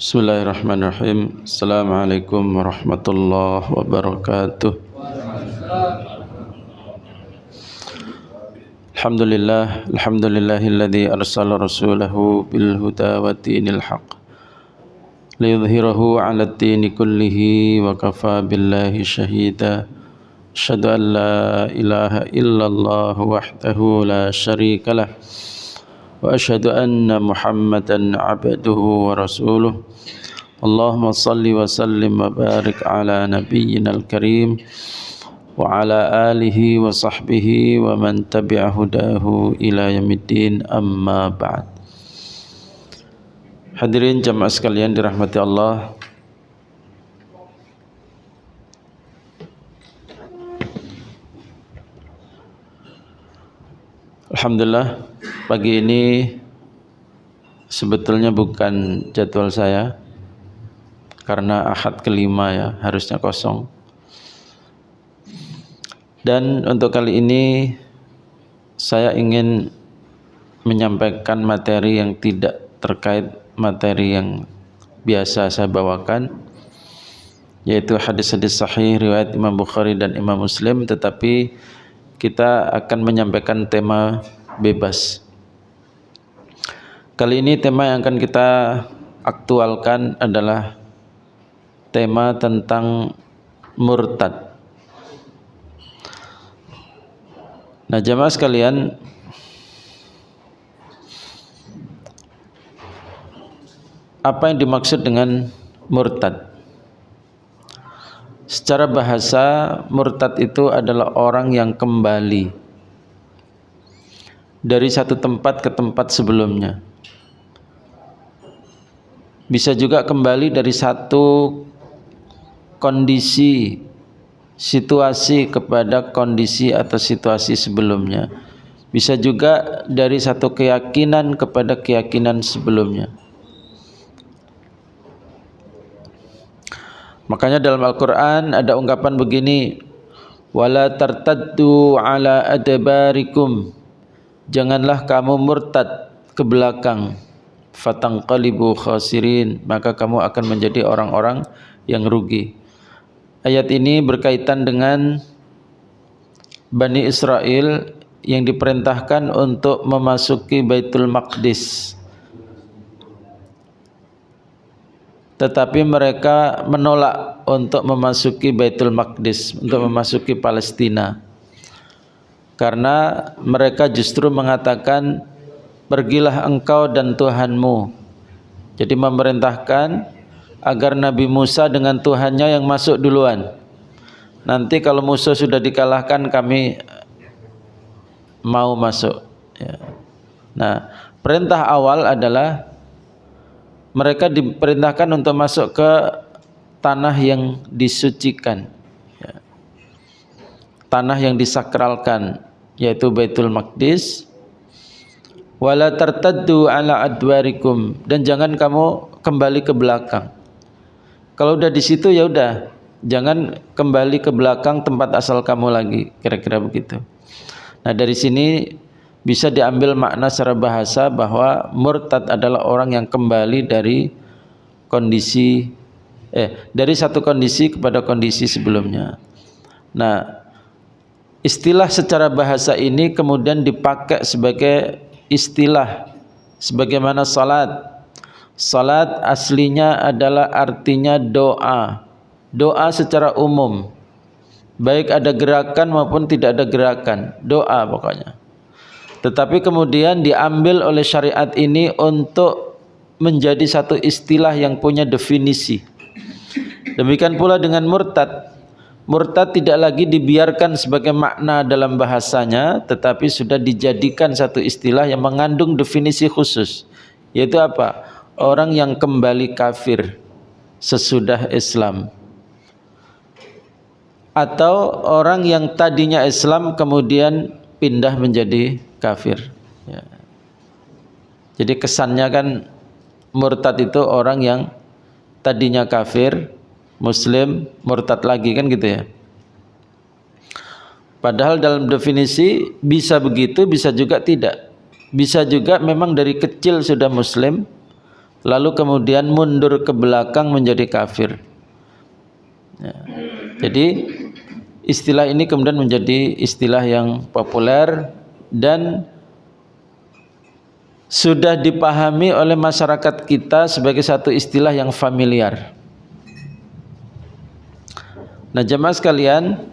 Bismillahirrahmanirrahim. Assalamualaikum warahmatullahi wabarakatuh. Alhamdulillahilladzi arsala rasulahu bil huda wa dinil haqq liyudhhirahu 'alad dini kullihi wa kafa billahi shahida. Asyhadu an la ilaha illallah wahdahu la syarikalah wa asyhadu anna Muhammadan 'abduhu wa rasuluh. Allahumma salli wa sallim wa barik ala nabiyyinal karim wa ala alihi wa sahbihi wa man tabi'a hudahu ila yaumiddin, amma ba'd. Hadirin jamaah sekalian dirahmati Allah. Alhamdulillah, pagi ini sebetulnya bukan jadwal saya karena Ahad kelima ya, harusnya kosong. Dan untuk kali ini saya ingin menyampaikan materi yang tidak terkait materi yang biasa saya bawakan, yaitu hadis-hadis sahih riwayat Imam Bukhari dan Imam Muslim, tetapi kita akan menyampaikan tema bebas. Kali ini tema yang akan kita aktualkan adalah tema tentang murtad. Nah, jamaah sekalian, apa yang dimaksud dengan murtad? Secara bahasa, murtad itu adalah orang yang kembali dari satu tempat ke tempat sebelumnya. Bisa juga kembali dari satu kondisi, situasi kepada kondisi atau situasi sebelumnya. Bisa juga dari satu keyakinan kepada keyakinan sebelumnya. Makanya dalam Al-Quran ada ungkapan begini, wala tartaddu ala adbarikum, janganlah kamu murtad ke belakang, fatanqalibu khasirin, maka kamu akan menjadi orang-orang yang rugi. Ayat ini berkaitan dengan Bani Israel yang diperintahkan untuk memasuki Baitul Maqdis, tetapi mereka menolak untuk memasuki Baitul Maqdis, untuk memasuki Palestina, karena mereka justru mengatakan pergilah engkau dan Tuhanmu. Jadi memerintahkan agar Nabi Musa dengan Tuhannya yang masuk duluan. Nanti kalau musuh sudah dikalahkan, kami mau masuk. Nah, perintah awal adalah mereka diperintahkan untuk masuk ke tanah yang disucikan, tanah yang disakralkan, yaitu Baitul Maqdis. Wala tartaddu ala adwarikum, dan jangan kamu kembali ke belakang. Kalau udah di situ ya udah, jangan kembali ke belakang tempat asal kamu lagi, kira-kira begitu. Nah, dari sini bisa diambil makna secara bahasa bahwa murtad adalah orang yang kembali dari kondisi dari satu kondisi kepada kondisi sebelumnya. Nah, istilah secara bahasa ini kemudian dipakai sebagai istilah sebagaimana salat. Salat aslinya adalah artinya doa. Doa secara umum, baik ada gerakan maupun tidak ada gerakan, doa pokoknya. Tetapi kemudian diambil oleh syariat ini untuk menjadi satu istilah yang punya definisi. Demikian pula dengan murtad. Murtad tidak lagi dibiarkan sebagai makna dalam bahasanya, tetapi sudah dijadikan satu istilah yang mengandung definisi khusus, yaitu apa? Orang yang kembali kafir sesudah Islam, atau orang yang tadinya Islam kemudian pindah menjadi kafir. Ya. Jadi kesannya kan murtad itu orang yang tadinya kafir, Muslim, murtad lagi, kan gitu ya. Padahal dalam definisi bisa begitu, bisa juga tidak. Bisa juga memang dari kecil sudah Muslim, lalu kemudian mundur ke belakang menjadi kafir. Ya. Jadi istilah ini kemudian menjadi istilah yang populer dan sudah dipahami oleh masyarakat kita sebagai satu istilah yang familiar. Nah, jemaah sekalian,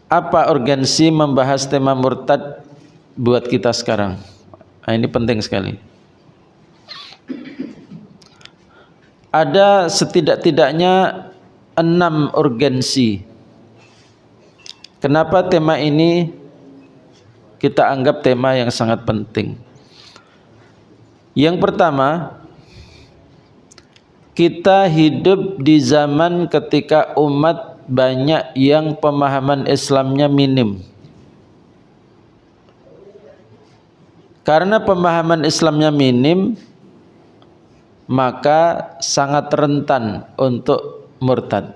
apa urgensi membahas tema murtad buat kita sekarang? Nah, ini penting sekali. Ada setidak-tidaknya 6 urgensi. Kenapa tema ini kita anggap tema yang sangat penting? Yang pertama, kita hidup di zaman ketika umat banyak yang pemahaman Islamnya minim. Karena pemahaman Islamnya minim, maka sangat rentan untuk murtad.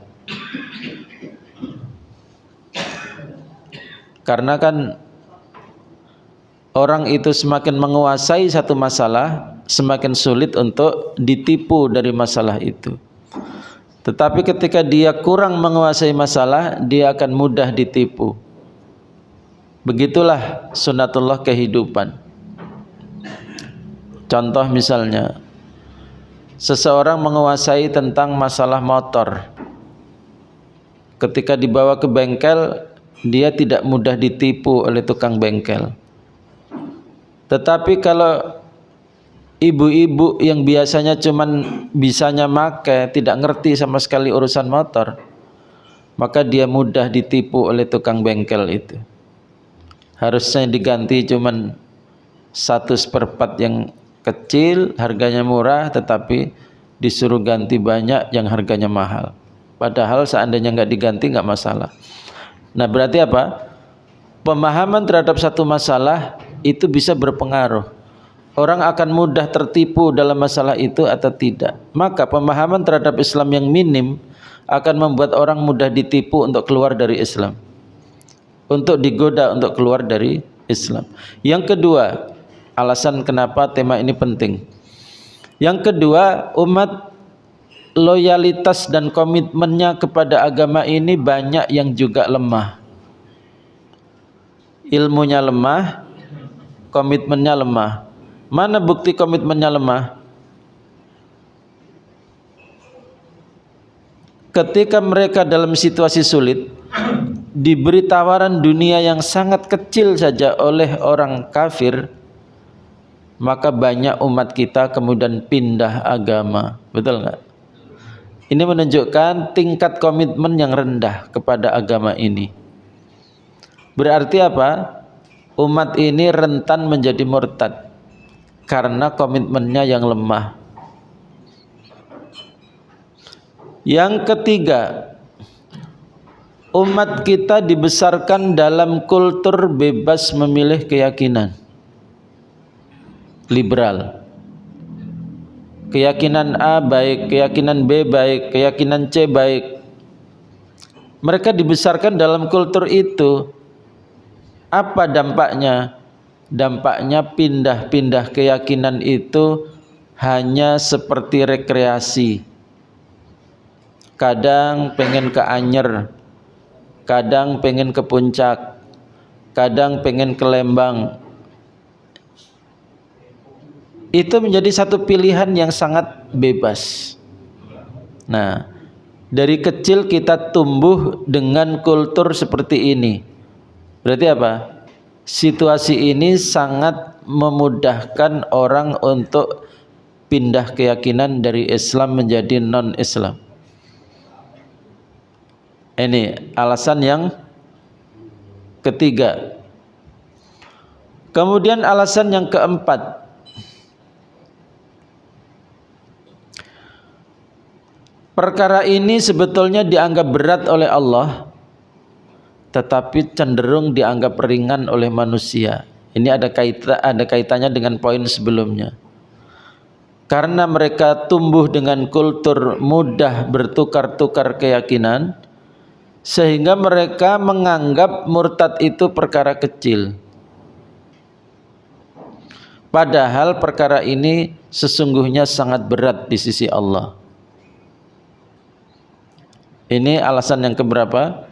Karena kan orang itu semakin menguasai satu masalah, semakin sulit untuk ditipu dari masalah itu. Tetapi ketika dia kurang menguasai masalah, dia akan mudah ditipu. Begitulah sunatullah kehidupan. Contoh misalnya, seseorang menguasai tentang masalah motor. Ketika dibawa ke bengkel, dia tidak mudah ditipu oleh tukang bengkel. Tetapi kalau ibu-ibu yang biasanya cuman bisanya make, tidak ngerti sama sekali urusan motor, maka dia mudah ditipu oleh tukang bengkel itu. Harusnya diganti cuman 1/4 yang kecil, harganya murah, tetapi disuruh ganti banyak yang harganya mahal. Padahal seandainya nggak diganti nggak masalah. Nah, berarti apa? Pemahaman terhadap satu masalah itu bisa berpengaruh. Orang akan mudah tertipu dalam masalah itu atau tidak. Maka pemahaman terhadap Islam yang minim akan membuat orang mudah ditipu untuk keluar dari Islam, untuk digoda untuk keluar dari Islam. Yang kedua, alasan kenapa tema ini penting. Yang kedua, umat loyalitas dan komitmennya kepada agama ini banyak yang juga lemah. Ilmunya lemah, komitmennya lemah. Mana bukti komitmennya lemah? Ketika mereka dalam situasi sulit, diberi tawaran dunia yang sangat kecil saja oleh orang kafir, maka banyak umat kita kemudian pindah agama. Betul nggak? Ini menunjukkan tingkat komitmen yang rendah kepada agama ini. Berarti apa? Umat ini rentan menjadi murtad karena komitmennya yang lemah. Yang ketiga, umat kita dibesarkan dalam kultur bebas memilih keyakinan, liberal. Keyakinan A baik, keyakinan B baik, keyakinan C baik. Mereka dibesarkan dalam kultur itu. Apa dampaknya? Dampaknya pindah-pindah keyakinan itu hanya seperti rekreasi. Kadang pengen ke Anyer, kadang pengen ke Puncak, kadang pengen ke Lembang. Itu menjadi satu pilihan yang sangat bebas. Nah, dari kecil kita tumbuh dengan kultur seperti ini. Berarti apa? Situasi ini sangat memudahkan orang untuk pindah keyakinan dari Islam menjadi non-Islam. Ini alasan yang ketiga. Kemudian alasan yang keempat, perkara ini sebetulnya dianggap berat oleh Allah, tetapi cenderung dianggap ringan oleh manusia. Ini ada kaitannya dengan poin sebelumnya. Karena mereka tumbuh dengan kultur mudah bertukar-tukar keyakinan, sehingga mereka menganggap murtad itu perkara kecil. Padahal perkara ini sesungguhnya sangat berat di sisi Allah. Ini alasan yang keberapa?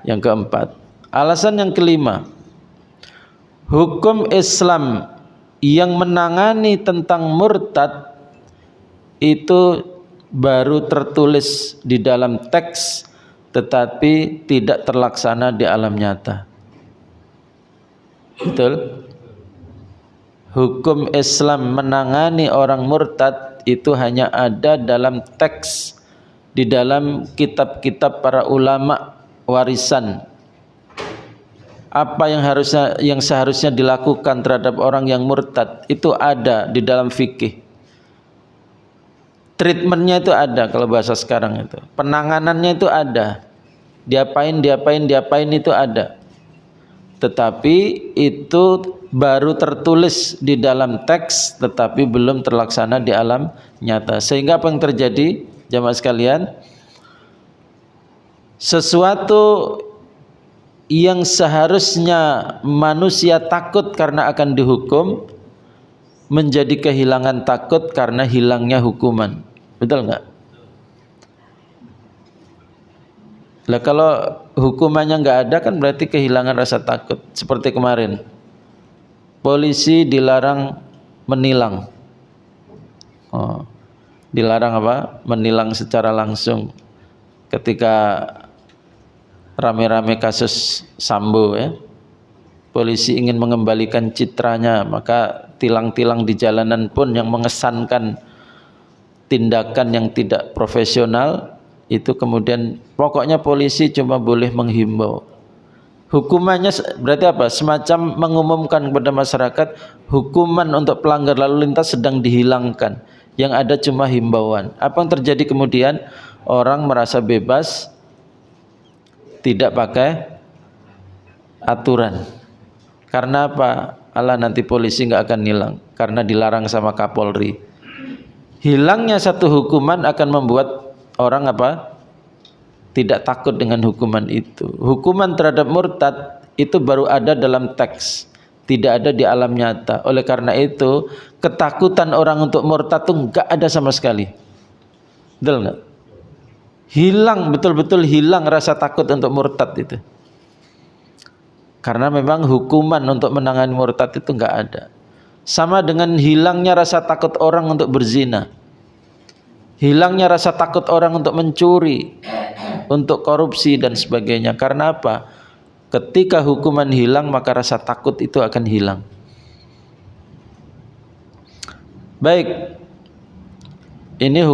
Yang keempat. Alasan yang kelima, hukum Islam yang menangani tentang murtad itu baru tertulis di dalam teks, tetapi tidak terlaksana di alam nyata. Betul? Hukum Islam menangani orang murtad itu hanya ada dalam teks, di dalam kitab-kitab para ulama warisan. Apa yang seharusnya dilakukan terhadap orang yang murtad itu ada di dalam fikih. Treatmentnya itu ada, kalau bahasa sekarang itu. Penanganannya itu ada. Diapain itu ada. Tetapi itu baru tertulis di dalam teks, tetapi belum terlaksana di alam nyata. Sehingga apa yang terjadi, jamaah sekalian? Sesuatu yang seharusnya manusia takut karena akan dihukum, menjadi kehilangan takut karena hilangnya hukuman. Betul nggak? Lah kalau hukumannya nggak ada kan berarti kehilangan rasa takut. Seperti kemarin, polisi dilarang menilang. Dilarang apa? Menilang secara langsung. Ketika rame-rame kasus Sambo, ya, polisi ingin mengembalikan citranya, maka tilang-tilang di jalanan pun yang mengesankan tindakan yang tidak profesional itu kemudian pokoknya polisi cuma boleh menghimbau. Hukumannya berarti apa? Semacam mengumumkan kepada masyarakat hukuman untuk pelanggar lalu lintas sedang dihilangkan. Yang ada cuma himbauan. Apa yang terjadi kemudian? Orang merasa bebas, tidak pakai aturan. Karena apa? Allah, nanti polisi nggak akan hilang karena dilarang sama Kapolri. Hilangnya satu hukuman akan membuat orang apa? Tidak takut dengan hukuman itu. Hukuman terhadap murtad itu baru ada dalam teks, tidak ada di alam nyata. Oleh karena itu, ketakutan orang untuk murtad itu enggak ada sama sekali. Betul enggak? Hilang, betul-betul hilang rasa takut untuk murtad itu. Karena memang hukuman untuk menangani murtad itu enggak ada. Sama dengan hilangnya rasa takut orang untuk berzina. Hilangnya rasa takut orang untuk mencuri, untuk korupsi dan sebagainya. Karena apa? Ketika hukuman hilang, maka rasa takut itu akan hilang. Baik. Ini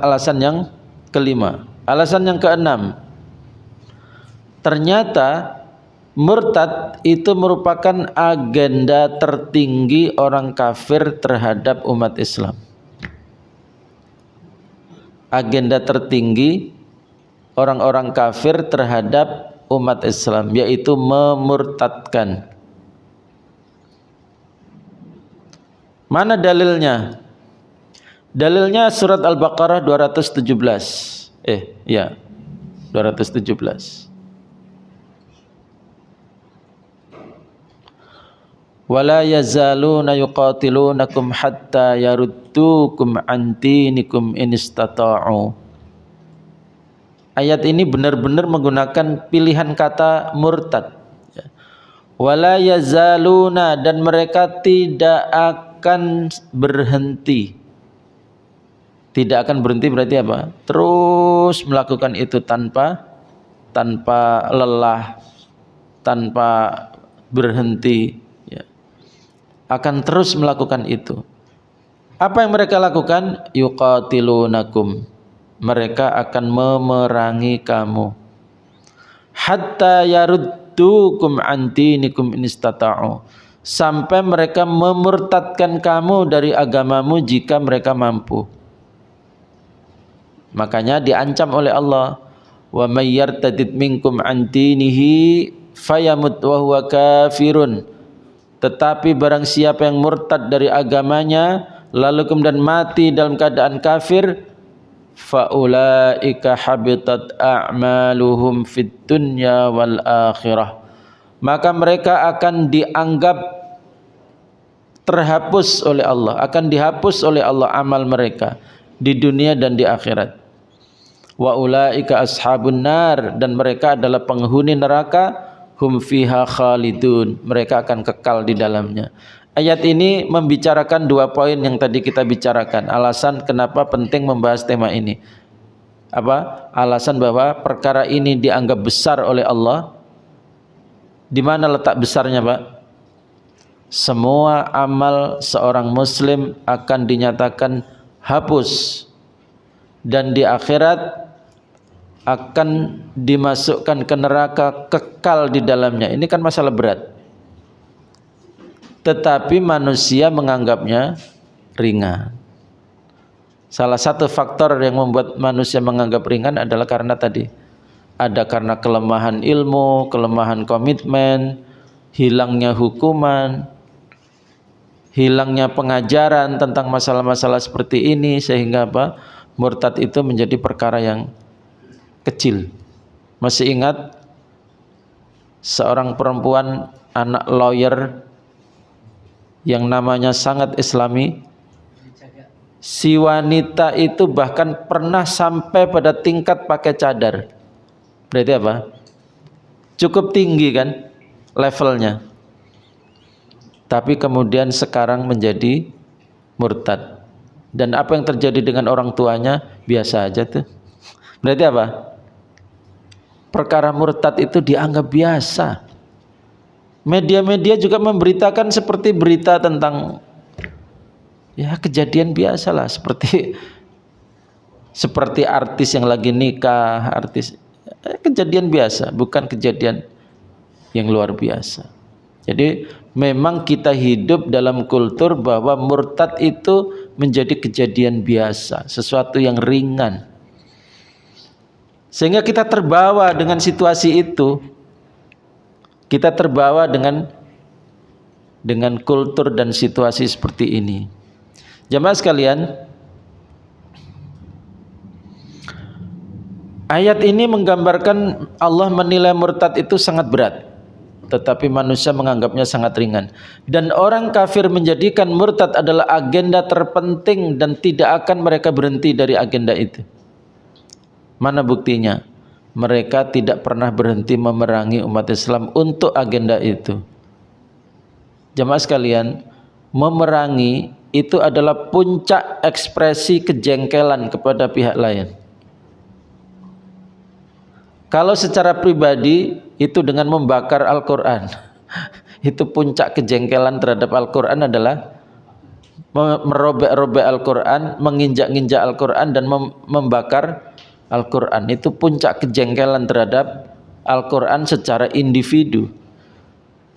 alasan yang kelima. Alasan yang keenam. Ternyata murtad itu merupakan agenda tertinggi orang kafir terhadap umat Islam. Agenda tertinggi orang-orang kafir terhadap umat Islam, yaitu memurtadkan. Mana dalilnya? Dalilnya surat Al-Baqarah 217. 217. Wala yazaluna yuqatilunakum hatta yaruddukum an dinikum in istata'u. Ayat ini benar-benar menggunakan pilihan kata murtad. Wala yazaluna, dan mereka tidak akan berhenti. Tidak akan berhenti berarti apa? Terus melakukan itu tanpa lelah, tanpa berhenti. Akan terus melakukan itu. Apa yang mereka lakukan? Yuqatilunakum. Mereka akan memerangi kamu. Hatta yaruddukum an dinikum in istata'u. Sampai mereka memurtadkan kamu dari agamamu jika mereka mampu. Makanya diancam oleh Allah, wa may yartadid minkum an dinihi fayamut wa huwa kafirun. Tetapi barang siapa yang murtad dari agamanya lalu kemudian mati dalam keadaan kafir, faulaika habitat a'maluhum fid dunya wal akhirah. Maka mereka akan dianggap terhapus oleh Allah, akan dihapus oleh Allah amal mereka di dunia dan di akhirat. Wa ulaika ashabun nar, dan mereka adalah penghuni neraka, hum fiha khalidun, mereka akan kekal di dalamnya. Ayat ini membicarakan dua poin yang tadi kita bicarakan. Alasan kenapa penting membahas tema ini. Apa? Alasan bahwa perkara ini dianggap besar oleh Allah. Di mana letak besarnya, Pak? Semua amal seorang muslim akan dinyatakan hapus, dan di akhirat akan dimasukkan ke neraka, kekal di dalamnya. Ini kan masalah berat. Tetapi manusia menganggapnya ringan. Salah satu faktor yang membuat manusia menganggap ringan adalah karena tadi, ada karena kelemahan ilmu, kelemahan komitmen, hilangnya hukuman, hilangnya pengajaran tentang masalah-masalah seperti ini, sehingga apa? Murtad itu menjadi perkara yang kecil. Masih ingat seorang perempuan anak lawyer yang namanya sangat islami? Si wanita itu bahkan pernah sampai pada tingkat pakai cadar. Berarti apa? Cukup tinggi kan levelnya. Tapi kemudian sekarang menjadi murtad. Dan apa yang terjadi dengan orang tuanya? Biasa aja tuh. Berarti apa? Perkara murtad itu dianggap biasa. Media-media juga memberitakan seperti berita tentang ya kejadian biasa lah, seperti artis yang lagi nikah, kejadian biasa, bukan kejadian yang luar biasa. Jadi memang kita hidup dalam kultur bahwa murtad itu menjadi kejadian biasa, sesuatu yang ringan. Sehingga kita terbawa dengan situasi itu. Kita terbawa dengan kultur dan situasi seperti ini. Jamaah sekalian, ayat ini menggambarkan Allah menilai murtad itu sangat berat, tetapi manusia menganggapnya sangat ringan. Dan orang kafir menjadikan murtad adalah agenda terpenting dan tidak akan mereka berhenti dari agenda itu. Mana buktinya? Mereka tidak pernah berhenti memerangi umat Islam untuk agenda itu. Jamaah sekalian, memerangi itu adalah puncak ekspresi kejengkelan kepada pihak lain. Kalau secara pribadi itu dengan membakar Al-Quran, itu puncak kejengkelan terhadap Al-Quran adalah merobek-robek Al-Quran, menginjak-injak Al-Quran dan membakar Al-Quran. Itu puncak kejengkelan terhadap Al-Quran secara individu.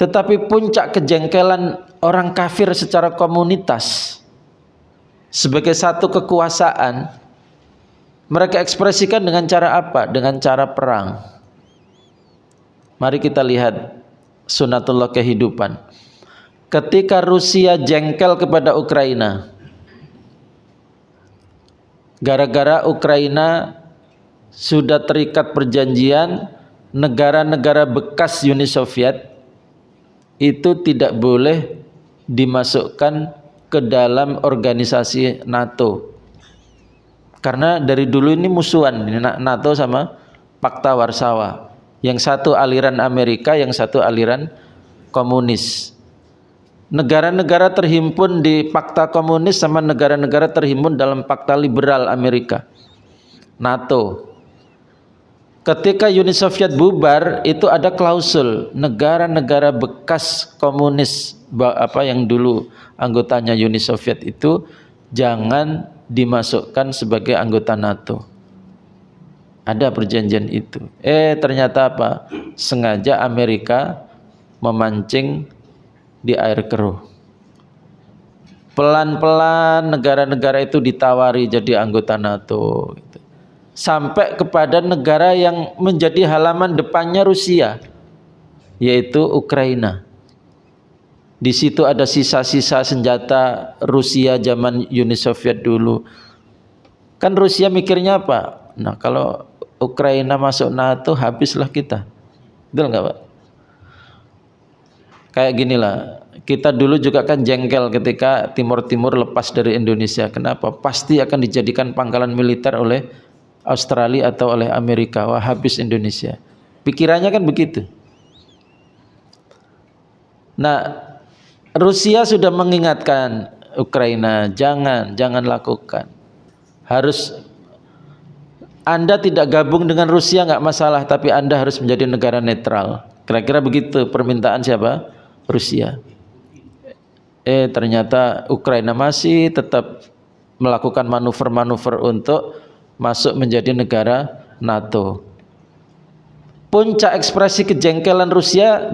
Tetapi puncak kejengkelan orang kafir secara komunitas, sebagai satu kekuasaan, mereka ekspresikan dengan cara apa? Dengan cara perang. Mari kita lihat sunatullah kehidupan. Ketika Rusia jengkel kepada Ukraina, gara-gara Ukraina sudah terikat perjanjian, negara-negara bekas Uni Soviet itu tidak boleh dimasukkan ke dalam organisasi NATO. Karena dari dulu ini musuhan NATO sama Pakta Warsawa. Yang satu aliran Amerika, yang satu aliran komunis. Negara-negara terhimpun di Pakta Komunis sama negara-negara terhimpun dalam Pakta Liberal Amerika, NATO. Ketika Uni Soviet bubar, itu ada klausul negara-negara bekas komunis yang dulu anggotanya Uni Soviet itu jangan dimasukkan sebagai anggota NATO. Ada perjanjian itu. Ternyata apa? Sengaja Amerika memancing di air keruh. Pelan-pelan negara-negara itu ditawari jadi anggota NATO. Sampai kepada negara yang menjadi halaman depannya Rusia, yaitu Ukraina. Di situ ada sisa-sisa senjata Rusia zaman Uni Soviet dulu. Kan Rusia mikirnya apa? Nah, kalau Ukraina masuk NATO, habislah kita. Betul nggak, Pak? Kayak ginilah, kita dulu juga kan jengkel ketika Timur Timur lepas dari Indonesia. Kenapa? Pasti akan dijadikan pangkalan militer oleh Australia atau oleh Amerika. Wah, habis Indonesia. Pikirannya kan begitu. Nah, Rusia sudah mengingatkan Ukraina, jangan lakukan. Harus Anda tidak gabung dengan Rusia nggak masalah, tapi Anda harus menjadi negara netral. Kira-kira begitu permintaan siapa? Rusia. Ternyata Ukraina masih tetap melakukan manuver-manuver untuk masuk menjadi negara NATO. Puncak ekspresi kejengkelan Rusia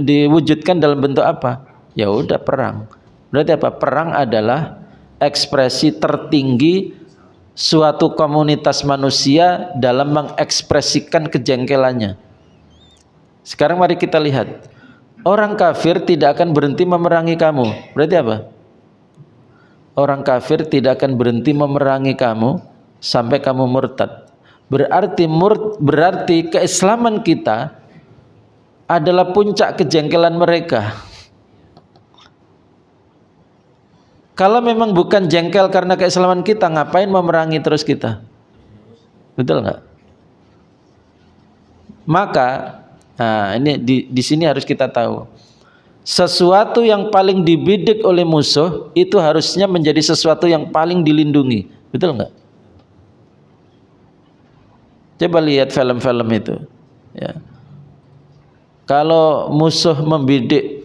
diwujudkan dalam bentuk apa? Ya udah, perang. Berarti apa? Perang adalah ekspresi tertinggi suatu komunitas manusia dalam mengekspresikan kejengkelannya. Sekarang mari kita lihat. Orang kafir tidak akan berhenti memerangi kamu. Berarti apa? Orang kafir tidak akan berhenti memerangi kamu sampai kamu murtad. Berarti keislaman kita adalah puncak kejengkelan mereka. Kalau memang bukan jengkel karena keislaman kita, ngapain memerangi terus kita? Betul nggak? Maka, nah ini di sini harus kita tahu, sesuatu yang paling dibidik oleh musuh itu harusnya menjadi sesuatu yang paling dilindungi. Betul nggak? Coba lihat film-film itu. Ya. Kalau musuh membidik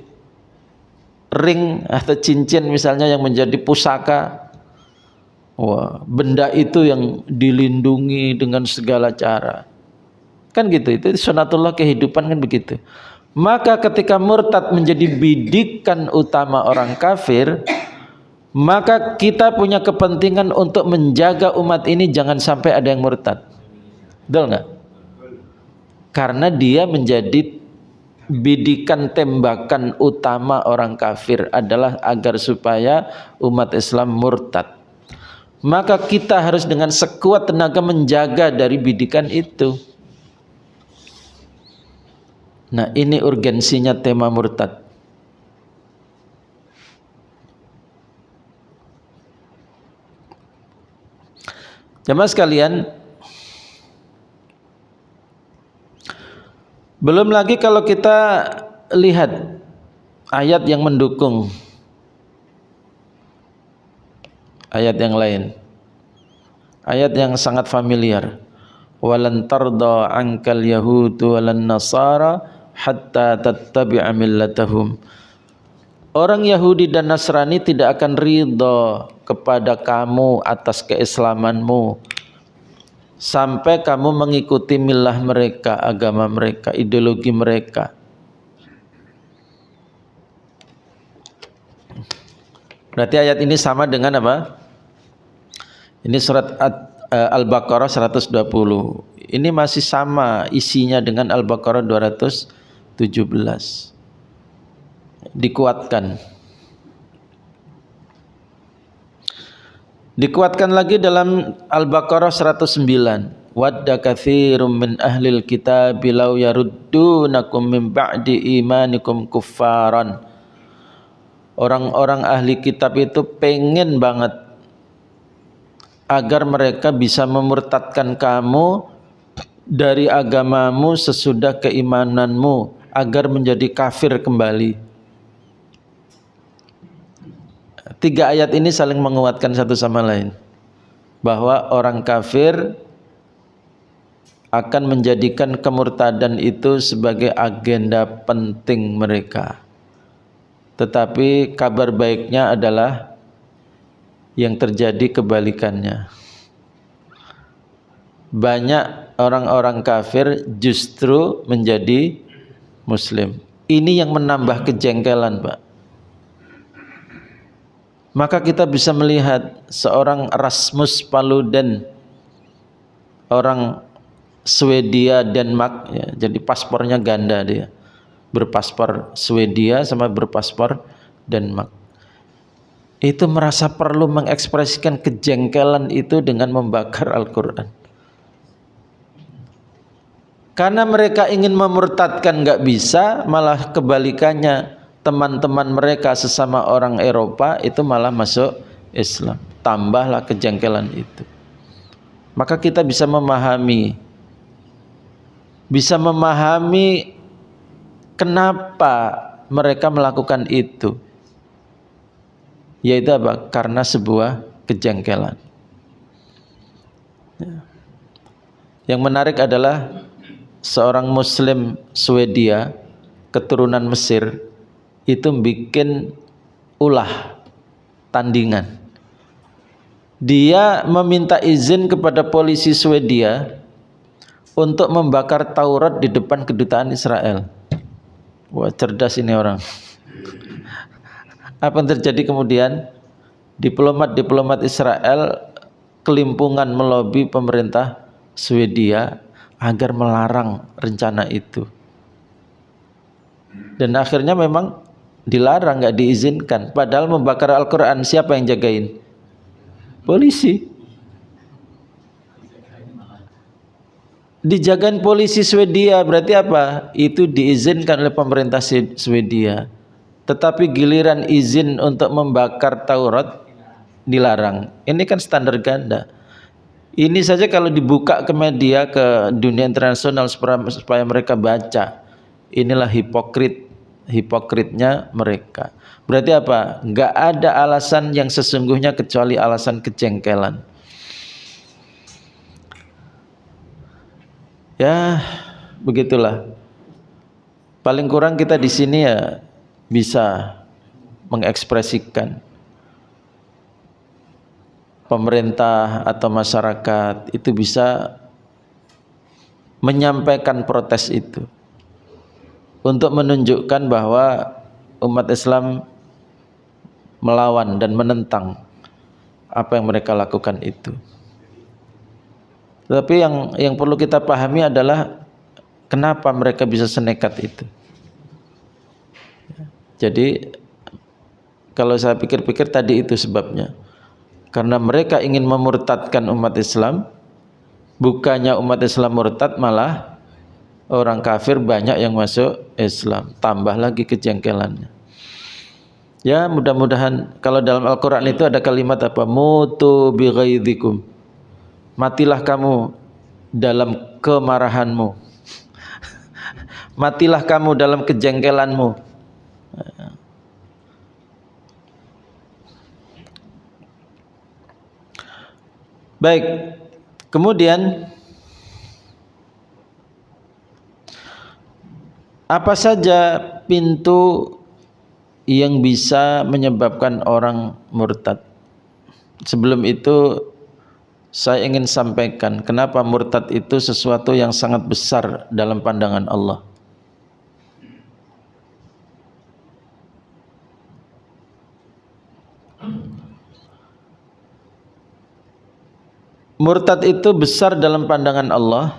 ring atau cincin misalnya yang menjadi pusaka, wah, benda itu yang dilindungi dengan segala cara. Kan gitu, itu sunatullah kehidupan kan begitu. Maka ketika murtad menjadi bidikan utama orang kafir, maka kita punya kepentingan untuk menjaga umat ini jangan sampai ada yang murtad. Betul nggak? Karena dia menjadi bidikan tembakan utama orang kafir adalah agar supaya umat Islam murtad. Maka kita harus dengan sekuat tenaga menjaga dari bidikan itu. Nah, ini urgensinya tema murtad. Jamaah sekalian, belum lagi kalau kita lihat ayat yang mendukung ayat yang lain, ayat yang sangat familiar. Walan tarda ankal yahudu walan nasara hatta tattabi'a millatahum. Orang Yahudi dan Nasrani tidak akan ridha kepada kamu atas keislamanmu sampai kamu mengikuti milah mereka, agama mereka, ideologi mereka. Berarti ayat ini sama dengan apa? Ini surat Al-Baqarah 120. Ini masih sama isinya dengan Al-Baqarah 217. Dikuatkan. Dikuatkan lagi dalam Al-Baqarah 109. Wadda katsirum min ahlil kitab law yaruddunakum min ba'di imanikum kuffaran. Orang-orang ahli kitab itu pengen banget agar mereka bisa memurtadkan kamu dari agamamu sesudah keimananmu, agar menjadi kafir kembali. Tiga ayat ini saling menguatkan satu sama lain, bahwa orang kafir akan menjadikan kemurtadan itu sebagai agenda penting mereka. Tetapi kabar baiknya adalah Yang terjadi kebalikannya. Banyak orang-orang kafir justru menjadi Muslim. Ini yang menambah kejengkelan, Pak. Maka kita bisa melihat seorang Rasmus Paludan, orang Swedia Denmark, ya, jadi paspornya ganda dia, berpaspor Swedia sama berpaspor Denmark. Itu merasa perlu mengekspresikan kejengkelan itu dengan membakar Al-Quran. Karena mereka ingin memurtadkan nggak bisa, malah kebalikannya, teman-teman mereka sesama orang Eropa itu malah masuk Islam. Tambahlah kejengkelan itu. Maka kita bisa memahami kenapa mereka melakukan itu. Yaitu apa? Karena sebuah kejengkelan. Yang menarik adalah seorang Muslim Swedia keturunan Mesir itu bikin ulah tandingan. Dia meminta izin kepada polisi Swedia untuk membakar Taurat di depan kedutaan Israel. Wah, cerdas ini orang. Apa yang terjadi kemudian? Diplomat-diplomat Israel kelimpungan melobi pemerintah Swedia agar melarang rencana itu. Dan akhirnya memang dilarang, nggak diizinkan. Padahal membakar Al-Quran siapa yang jagain? Polisi. Dijagain polisi Swedia, berarti apa? Itu diizinkan oleh pemerintah Swedia. Tetapi giliran izin untuk membakar Taurat dilarang. Ini kan standar ganda. Ini saja kalau dibuka ke media, ke dunia internasional supaya mereka baca. Inilah hipokritnya mereka. Berarti apa? Enggak ada alasan yang sesungguhnya kecuali alasan kejengkelan. Ya, begitulah. Paling kurang kita di sini ya bisa mengekspresikan. Pemerintah atau masyarakat itu bisa menyampaikan protes itu untuk menunjukkan bahwa umat Islam melawan dan menentang apa yang mereka lakukan itu. Tapi yang perlu kita pahami adalah kenapa mereka bisa senekat itu. Jadi kalau saya pikir-pikir tadi itu sebabnya. Karena mereka ingin memurtadkan umat Islam, bukannya umat Islam murtad, malah orang kafir banyak yang masuk Islam. Tambah lagi kejengkelannya. Ya, mudah-mudahan kalau dalam Al-Quran itu ada kalimat apa? Mutu bighaidhikum. Matilah kamu dalam kemarahanmu. Matilah kamu dalam kejengkelanmu. Baik, kemudian apa saja pintu yang bisa menyebabkan orang murtad? Sebelum itu saya ingin sampaikan kenapa murtad itu sesuatu yang sangat besar dalam pandangan Allah. Murtad itu besar dalam pandangan Allah.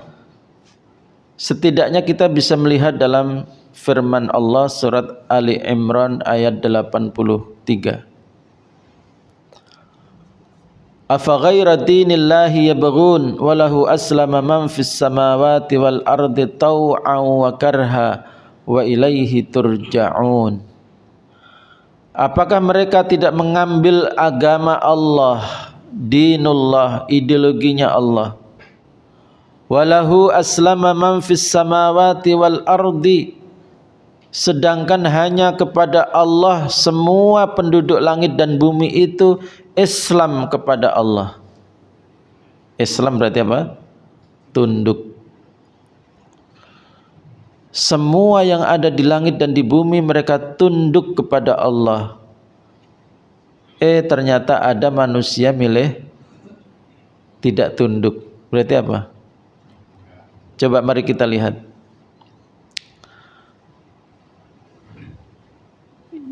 Setidaknya kita bisa melihat dalam firman Allah surat Ali Imran ayat 83. Afa ghaira dinillahi yabghun wa lahu aslama man fis samawati wal ardi taw'an wa karha wa ilaihi turja'un. Apakah mereka tidak mengambil agama Allah, dinullah, ideologinya Allah? Walahu aslama man fis samawati wal ardi, sedangkan hanya kepada Allah semua penduduk langit dan bumi itu Islam kepada Allah. Islam berarti apa? Tunduk. Semua yang ada di langit dan di bumi mereka tunduk kepada Allah. Ternyata ada manusia milih tidak tunduk. Berarti apa? Coba mari kita lihat.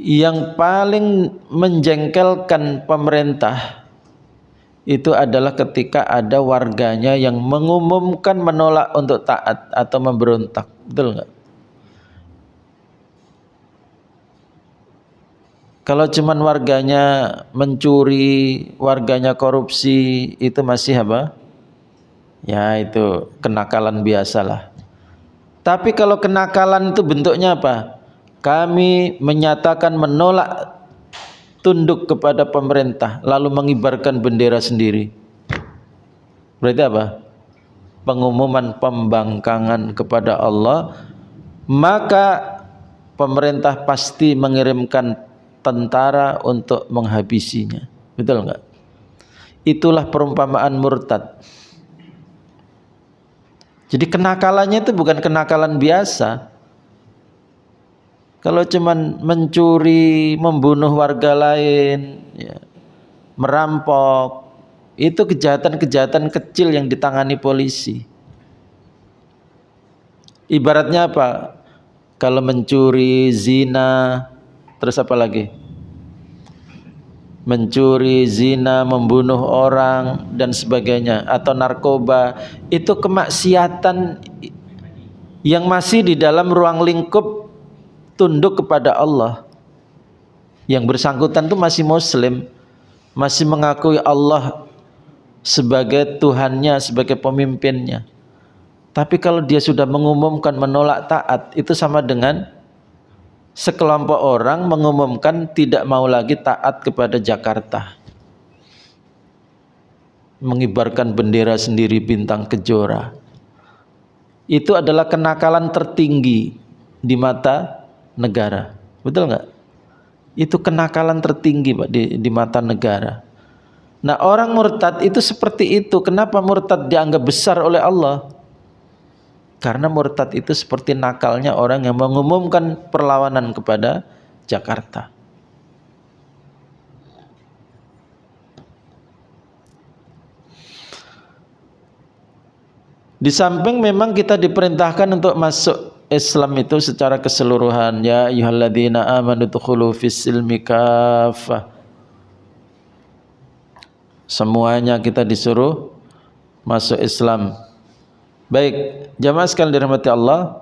Yang paling menjengkelkan pemerintah itu adalah ketika ada warganya yang mengumumkan menolak untuk taat atau memberontak. Betul nggak? Kalau cuman warganya mencuri, warganya korupsi, itu masih apa? Ya itu kenakalan biasalah. Tapi kalau kenakalan itu bentuknya apa? Kami menyatakan menolak tunduk kepada pemerintah, lalu mengibarkan bendera sendiri. Berarti apa? Pengumuman pembangkangan kepada Allah. Maka pemerintah pasti mengirimkan tentara untuk menghabisinya. Betul enggak? Itulah perumpamaan murtad. Jadi kenakalannya itu bukan kenakalan biasa. Kalau cuman mencuri, membunuh warga lain, ya, merampok, itu kejahatan-kejahatan kecil yang ditangani polisi. Ibaratnya apa? Kalau mencuri, zina, terus apa lagi? Mencuri, zina, membunuh orang dan sebagainya, atau narkoba, itu kemaksiatan yang masih di dalam ruang lingkup tunduk kepada Allah. Yang bersangkutan itu masih muslim, masih mengakui Allah sebagai Tuhannya, sebagai pemimpinnya. Tapi kalau dia sudah mengumumkan menolak taat, itu sama dengan sekelompok orang mengumumkan tidak mau lagi taat kepada Jakarta, mengibarkan bendera sendiri, bintang kejora. Itu adalah kenakalan tertinggi di mata negara. Betul nggak? Itu kenakalan tertinggi Pak di mata negara. Nah, orang murtad itu seperti itu. Kenapa murtad dianggap besar oleh Allah? Karena murtad itu seperti nakalnya orang yang mengumumkan perlawanan kepada Jakarta. Di samping memang kita diperintahkan untuk masuk Islam itu secara keseluruhan. Ya ayyuhalladzina amanu dukhulu fis-silmi kaffah. Semuanya kita disuruh masuk Islam. Baik, jamaah sekalian dirahmati Allah.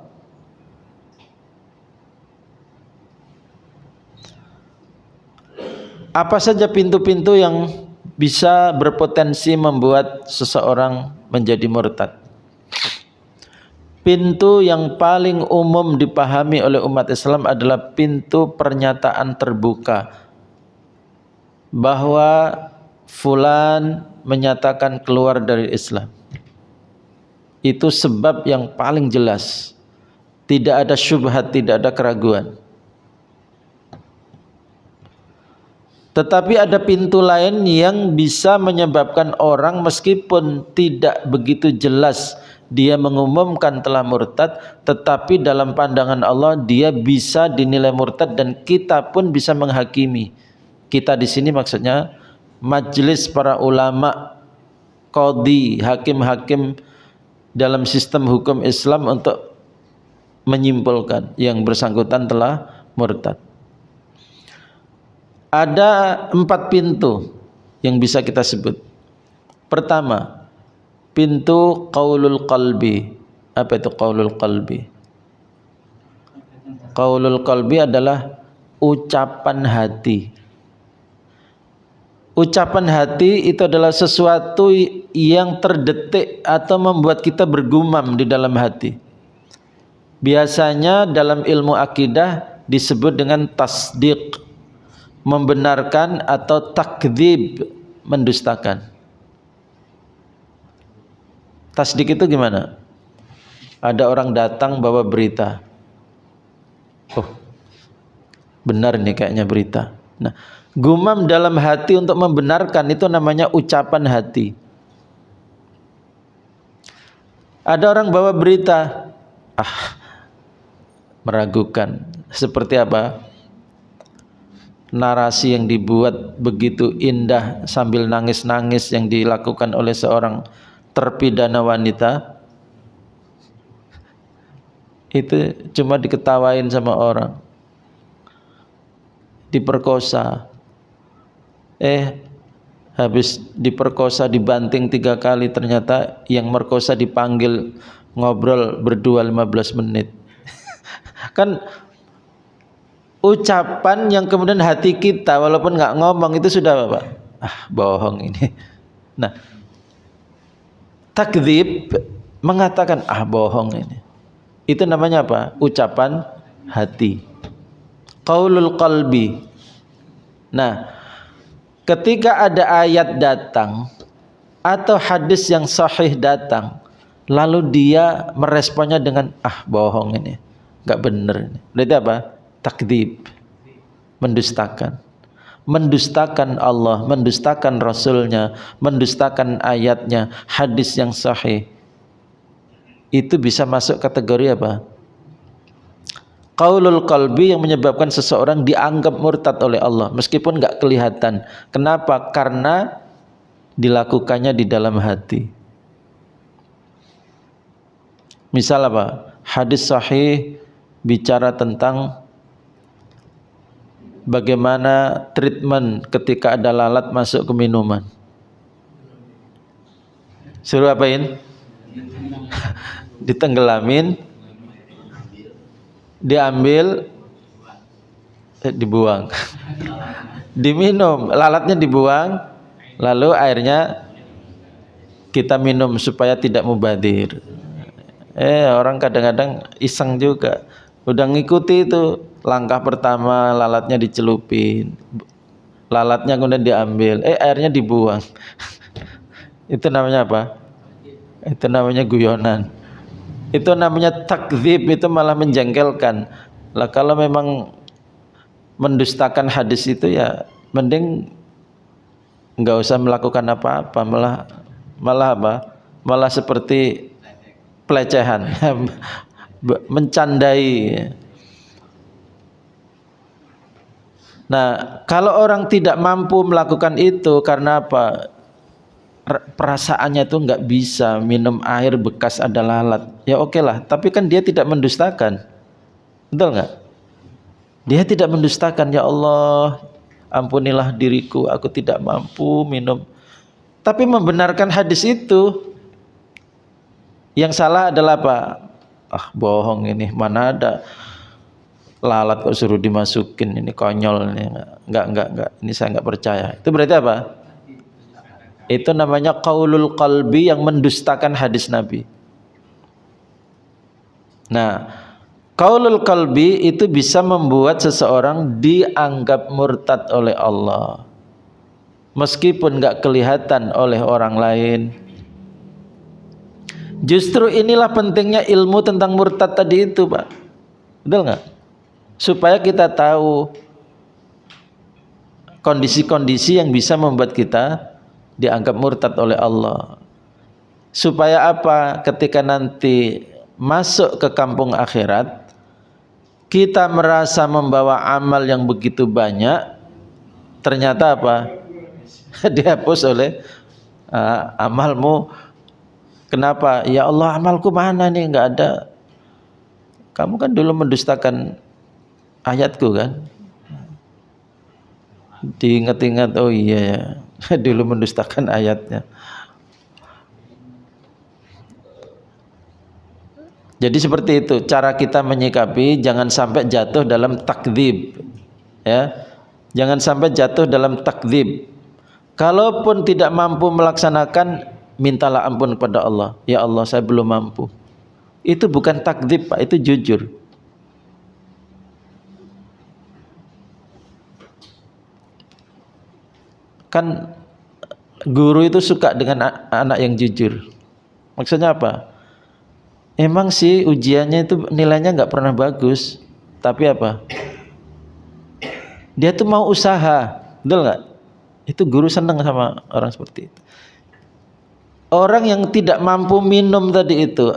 Apa saja pintu-pintu yang bisa berpotensi membuat seseorang menjadi murtad? Pintu yang paling umum dipahami oleh umat Islam adalah pintu pernyataan terbuka bahwa fulan menyatakan keluar dari Islam. Itu sebab yang paling jelas. Tidak ada syubhat, tidak ada keraguan. Tetapi ada pintu lain yang bisa menyebabkan orang meskipun tidak begitu jelas dia mengumumkan telah murtad, tetapi dalam pandangan Allah dia bisa dinilai murtad dan kita pun bisa menghakimi. Kita di sini maksudnya majelis para ulama, qadhi, hakim-hakim dalam sistem hukum Islam untuk menyimpulkan yang bersangkutan telah murtad. Ada 4 pintu yang bisa kita sebut. Pertama, pintu qaulul qalbi. Apa itu qaulul qalbi? Qaulul qalbi adalah ucapan hati. Ucapan hati itu adalah sesuatu yang terdetik atau membuat kita bergumam di dalam hati. Biasanya dalam ilmu akidah disebut dengan tasdiq, membenarkan, atau takdzib, mendustakan. Tasdik itu gimana? Ada orang datang bawa berita. Oh, benar nih kayaknya berita. Nah, gumam dalam hati untuk membenarkan itu namanya ucapan hati. Ada orang bawa berita, meragukan. Seperti apa? narasi yang dibuat begitu indah sambil nangis-nangis yang dilakukan oleh seorang terpidana wanita, itu cuma diketawain sama orang, diperkosa, habis diperkosa dibanting 3 kali, ternyata yang merkosa dipanggil ngobrol berdua 15 menit. Kan ucapan yang kemudian hati kita walaupun nggak ngomong itu sudah apa? Bohong ini. Nah, takdzib mengatakan bohong ini. Itu namanya apa? Ucapan hati. Qaulul qalbi. Nah, ketika ada ayat datang atau hadis yang sahih datang, lalu dia meresponnya dengan bohong ini, nggak benar ini. Berarti apa? Takdzib, mendustakan. Mendustakan Allah, mendustakan Rasulnya, mendustakan ayatnya, hadis yang sahih. Itu bisa masuk kategori apa? Qaulul qalbi, yang menyebabkan seseorang dianggap murtad oleh Allah meskipun nggak kelihatan. Kenapa? Karena dilakukannya di dalam hati. Misal apa? Hadis sahih bicara tentang bagaimana treatment ketika ada lalat masuk ke minuman. Suruh apain? Ditenggelamin, diambil, dibuang, diminum, lalatnya dibuang, lalu airnya kita minum supaya tidak mubazir. Orang kadang-kadang iseng juga, udah ngikuti itu, langkah pertama lalatnya dicelupin, lalatnya kemudian diambil, airnya dibuang. Itu namanya apa? Itu namanya guyonan. Itu namanya takdzib, itu malah menjengkelkan. Lah kalau memang mendustakan hadis itu ya mending nggak usah melakukan apa-apa, malah apa? Malah seperti pelecehan, mencandai. Nah, kalau orang tidak mampu melakukan itu karena apa? Perasaannya itu nggak bisa minum air bekas ada lalat, ya oke lah, tapi kan dia tidak mendustakan, betul nggak? Dia tidak mendustakan, ya Allah ampunilah diriku, aku tidak mampu minum, tapi membenarkan hadis itu. Yang salah adalah apa? Bohong ini, mana ada lalat kok suruh dimasukin, ini konyol ini, enggak, ini saya nggak percaya. Itu berarti apa? Itu namanya qaulul qalbi, yang mendustakan hadis Nabi. Nah, qaulul qalbi itu bisa membuat seseorang dianggap murtad oleh Allah meskipun enggak kelihatan oleh orang lain. Justru inilah pentingnya ilmu tentang murtad tadi itu, Pak. Betul enggak? Supaya kita tahu kondisi-kondisi yang bisa membuat kita dianggap murtad oleh Allah. Supaya apa? Ketika nanti masuk ke kampung akhirat, kita merasa membawa amal yang begitu banyak, ternyata apa? Dihapus oleh amalmu. Kenapa? Ya Allah, amalku mana nih? Enggak ada. Kamu kan dulu mendustakan ayatku kan? Diingat-ingat, oh iya ya, dulu mendustakan ayatnya. Jadi seperti itu cara kita menyikapi, jangan sampai jatuh dalam takdzib, ya. Jangan sampai jatuh dalam takdzib. Kalaupun tidak mampu melaksanakan, mintalah ampun kepada Allah. Ya Allah, saya belum mampu. Itu bukan takdzib, Pak, itu jujur. Kan guru itu suka dengan anak yang jujur. Maksudnya apa? Emang sih ujiannya itu nilainya nggak pernah bagus, tapi apa? Dia tuh mau usaha, betul nggak? Itu guru senang sama orang seperti itu. Orang yang tidak mampu minum tadi itu,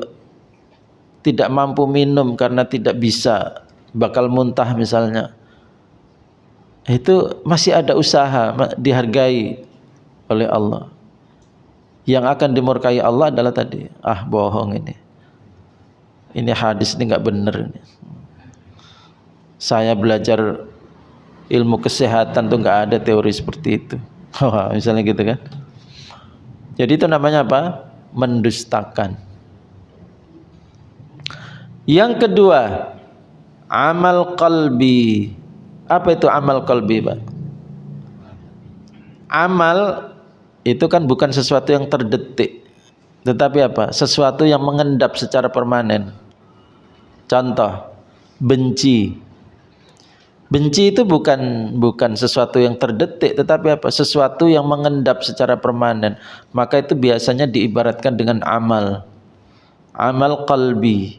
tidak mampu minum karena tidak bisa, bakal muntah misalnya. itu masih ada usaha, dihargai oleh Allah. Yang akan dimurkai Allah adalah tadi, bohong ini hadis ini nggak benar ini. Saya belajar ilmu kesehatan tuh nggak ada teori seperti itu. Misalnya gitu kan. Jadi itu namanya apa? Mendustakan. Yang kedua, amal qalbi. Apa itu amal qalbi, Pak? Amal itu kan bukan sesuatu yang terdetik, tetapi apa? Sesuatu yang mengendap secara permanen. Contoh, benci. Benci itu bukan sesuatu yang terdetik, tetapi apa? Sesuatu yang mengendap secara permanen. Maka itu biasanya diibaratkan dengan amal. Amal qalbi.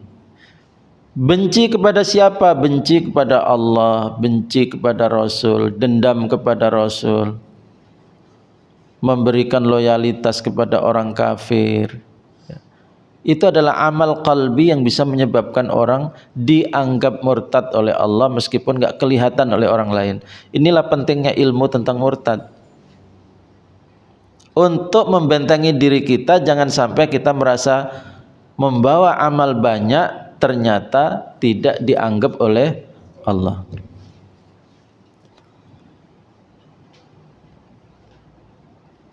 Benci kepada siapa? Benci kepada Allah, benci kepada Rasul, dendam kepada Rasul, memberikan loyalitas kepada orang kafir. Itu adalah amal qalbi yang bisa menyebabkan orang dianggap murtad oleh Allah meskipun nggak kelihatan oleh orang lain. Inilah pentingnya ilmu tentang murtad. Untuk membentengi diri kita, jangan sampai kita merasa membawa amal banyak ternyata tidak dianggap oleh Allah.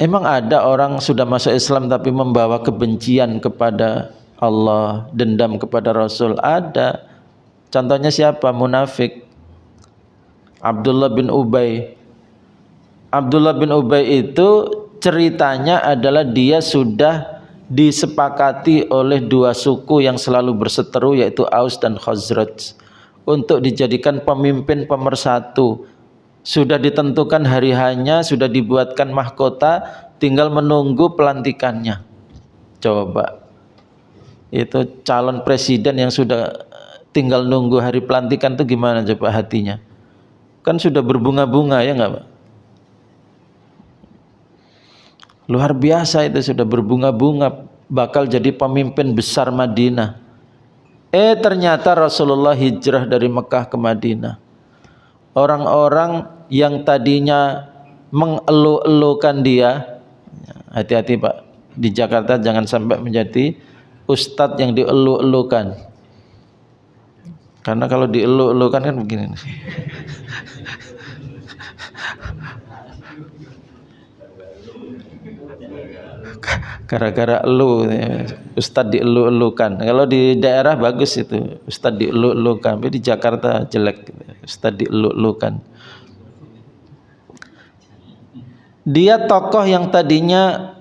Emang ada orang sudah masuk Islam tapi membawa kebencian kepada Allah, dendam kepada Rasul? Ada. Contohnya siapa? Munafik. Abdullah bin Ubay. Abdullah bin Ubay itu ceritanya adalah dia sudah disepakati oleh dua suku yang selalu berseteru, yaitu Aus dan Khazraj, untuk dijadikan pemimpin pemersatu. Sudah ditentukan hari hanya, sudah dibuatkan mahkota, tinggal menunggu pelantikannya. Coba, itu calon presiden yang sudah tinggal nunggu hari pelantikan itu gimana coba hatinya? Kan sudah berbunga-bunga, ya enggak, Pak? Luar biasa, itu sudah berbunga-bunga bakal jadi pemimpin besar Madinah. Ternyata Rasulullah hijrah dari Mekah ke Madinah. Orang-orang yang tadinya mengeluh-elukan dia, hati-hati Pak, di Jakarta jangan sampai menjadi ustadz yang dieluh-elukan. Karena kalau dieluh-elukan kan begini. Gara-gara elu, ustadz dielu-elukan. Kalau di daerah bagus itu, ustadz dielu-elukan. Tapi di Jakarta jelek, ustadz dielu-elukan. Dia tokoh yang tadinya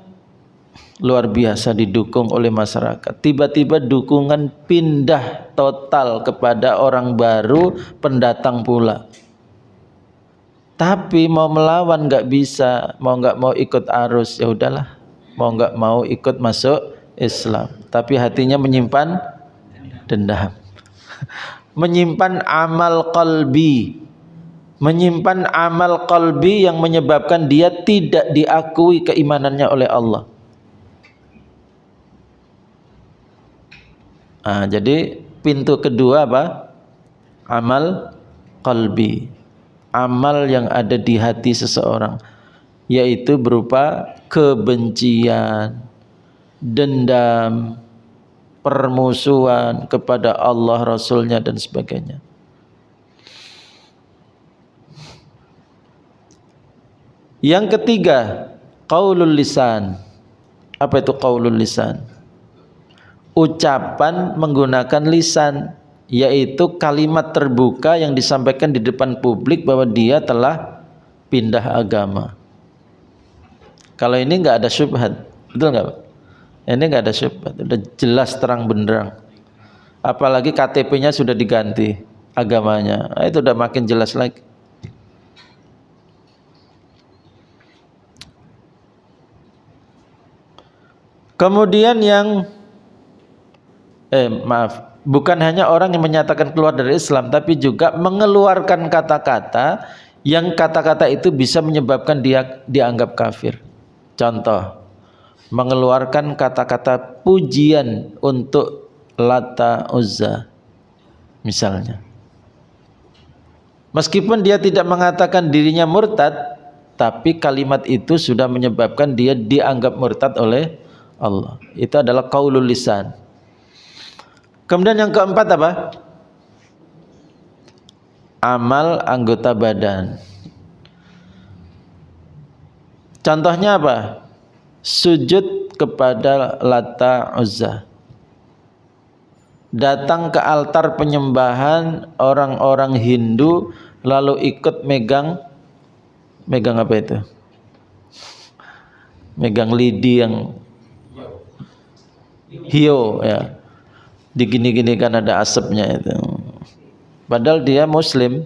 luar biasa didukung oleh masyarakat. Tiba-tiba dukungan pindah total kepada orang baru, pendatang pula. Tapi mau melawan nggak bisa, nggak mau ikut arus, ya udahlah, mau nggak mau ikut masuk Islam. Tapi hatinya menyimpan dendam, menyimpan amal qalbi, menyimpan amal qalbi yang menyebabkan dia tidak diakui keimanannya oleh Allah. Jadi pintu kedua apa? Amal qalbi, amal yang ada di hati seseorang, yaitu berupa kebencian, dendam, permusuhan kepada Allah, Rasulnya dan sebagainya. Yang ketiga, qaulul lisan. Apa itu qaulul lisan? Ucapan menggunakan lisan, yaitu kalimat terbuka yang disampaikan di depan publik bahwa dia telah pindah agama. Kalau ini nggak ada syubhat, betul nggak Pak? Ini nggak ada syubhat, udah jelas terang benderang. Apalagi KTP-nya sudah diganti agamanya, itu udah makin jelas lagi. Kemudian yang bukan hanya orang yang menyatakan keluar dari Islam, tapi juga mengeluarkan kata-kata yang kata-kata itu bisa menyebabkan dia dianggap kafir. Contoh, mengeluarkan kata-kata pujian untuk Lata, Uzza misalnya. Meskipun dia tidak mengatakan dirinya murtad, tapi kalimat itu sudah menyebabkan dia dianggap murtad oleh Allah. Itu adalah qaulul lisan. Kemudian yang keempat apa? Amal anggota badan. Contohnya apa? Sujud kepada Lata Uzza. Datang ke altar penyembahan orang-orang Hindu lalu ikut megang apa itu? Megang lidi yang hio ya. Digini-gini kan ada asapnya itu. Padahal dia muslim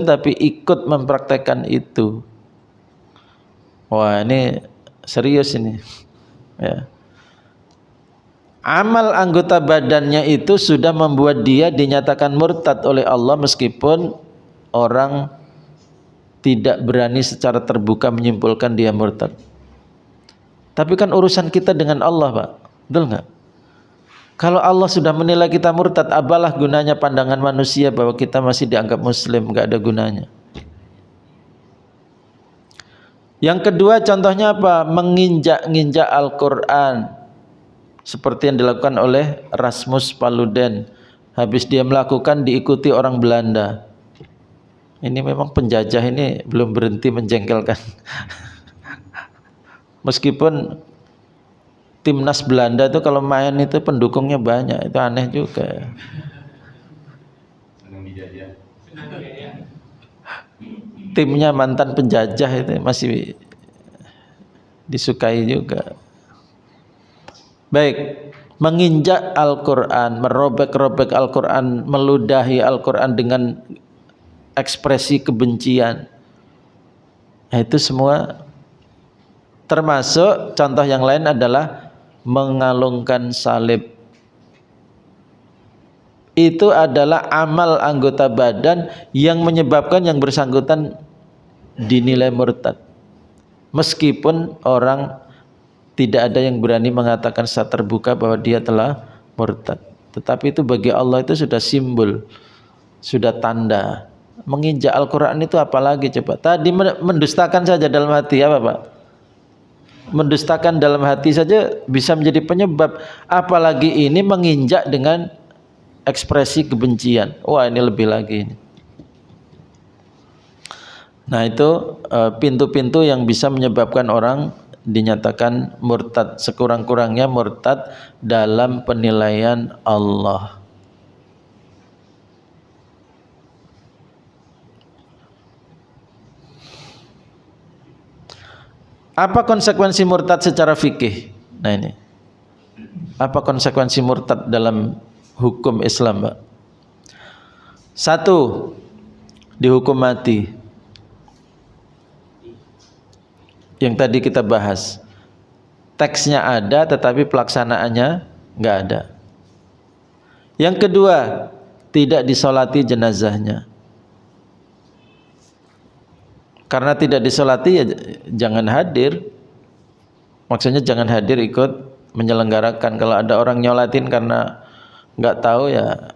tapi ikut mempraktekkan itu. Wah, ini serius ini. Ya. Amal anggota badannya itu sudah membuat dia dinyatakan murtad oleh Allah meskipun orang tidak berani secara terbuka menyimpulkan dia murtad. Tapi kan urusan kita dengan Allah, Pak. Betul nggak? Kalau Allah sudah menilai kita murtad, apalah gunanya pandangan manusia bahwa kita masih dianggap muslim, nggak ada gunanya. Yang kedua contohnya apa? Menginjak-injak Al-Quran. Seperti yang dilakukan oleh Rasmus Paludan. Habis dia melakukan diikuti orang Belanda. Ini memang penjajah ini belum berhenti menjengkelkan. Meskipun timnas Belanda itu kalau main itu pendukungnya banyak, itu aneh juga. Timnya mantan penjajah itu masih disukai juga. Baik, menginjak Al-Quran, merobek-robek Al-Quran, meludahi Al-Quran dengan ekspresi kebencian. Nah, itu semua termasuk contoh yang lain adalah mengalungkan salib. Itu adalah amal anggota badan yang menyebabkan yang bersangkutan dinilai murtad. Meskipun orang tidak ada yang berani mengatakan secara terbuka bahwa dia telah murtad. Tetapi itu bagi Allah itu sudah simbol, sudah tanda. Menginjak Al-Quran itu apalagi coba. Tadi mendustakan saja dalam hati apa Pak? Mendustakan dalam hati saja bisa menjadi penyebab. Apalagi ini menginjak dengan ekspresi kebencian. Wah, ini lebih lagi ini. Nah, itu pintu-pintu yang bisa menyebabkan orang dinyatakan murtad, sekurang-kurangnya murtad dalam penilaian Allah. Apa konsekuensi murtad secara fikih? Nah ini, apa konsekuensi murtad dalam hukum Islam, Pak? 1, dihukum mati. Yang tadi kita bahas, teksnya ada tetapi pelaksanaannya nggak ada. Yang kedua, tidak disolati jenazahnya. Karena tidak disolati ya jangan hadir. Maksudnya jangan hadir ikut menyelenggarakan. Kalau ada orang nyolatin karena nggak tahu ya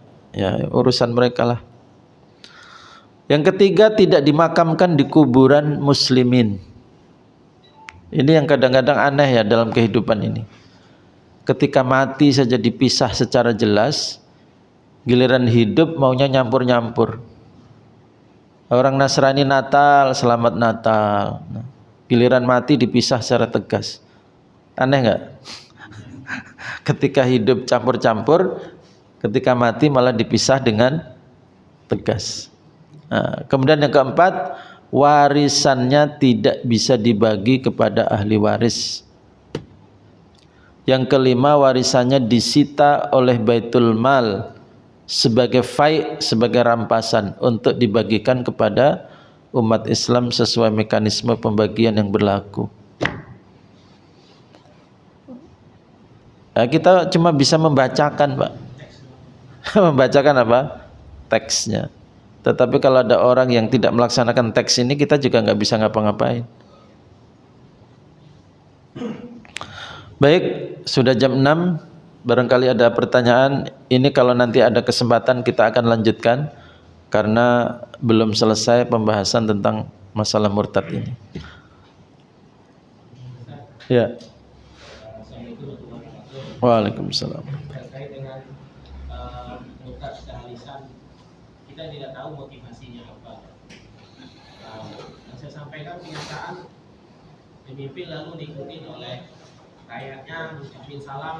urusan mereka lah. Yang ketiga, tidak dimakamkan di kuburan muslimin. Ini yang kadang-kadang aneh ya dalam kehidupan ini. Ketika mati saja dipisah secara jelas, giliran hidup maunya nyampur-nyampur. Orang Nasrani Natal, selamat Natal. Giliran mati dipisah secara tegas. Aneh nggak? Ketika hidup campur-campur, ketika mati malah dipisah dengan tegas. Nah, kemudian yang keempat, warisannya tidak bisa dibagi kepada ahli waris. Yang kelima, warisannya disita oleh Baitul Mal sebagai fai', sebagai rampasan untuk dibagikan kepada umat Islam sesuai mekanisme pembagian yang berlaku. Nah, kita cuma bisa membacakan, Pak. Membacakan apa? Teksnya. Tetapi kalau ada orang yang tidak melaksanakan teks ini, kita juga nggak bisa ngapa-ngapain. Baik, sudah jam 6. Barangkali ada pertanyaan. Ini kalau nanti ada kesempatan kita akan lanjutkan. karena belum selesai pembahasan tentang masalah murtad ini. Ya. Waalaikumsalam. Terkait dengan murtad secara lisan, kita tidak tahu motivasinya apa. Yang saya sampaikan kenyataan pemimpin lalu diikuti oleh rakyatnya mengucapkan salam,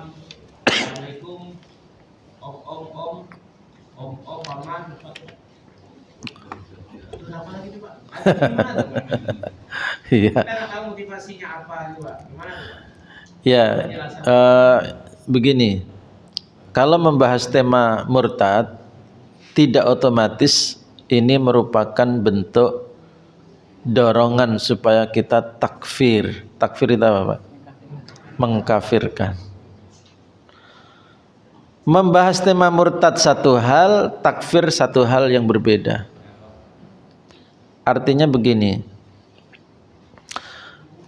assalamualaikum, om paman. Terus apa lagi tuh Pak? Gimana tuh Pak? Iya. Kita nggak tahu motivasinya apa tuh Pak? Gimana tuh Pak? Ya, begini. Kalau membahas tema murtad, tidak otomatis ini merupakan bentuk dorongan supaya kita takfir. Takfir itu apa, Pak? Mengkafirkan. Membahas tema murtad satu hal, takfir satu hal yang berbeda. Artinya begini.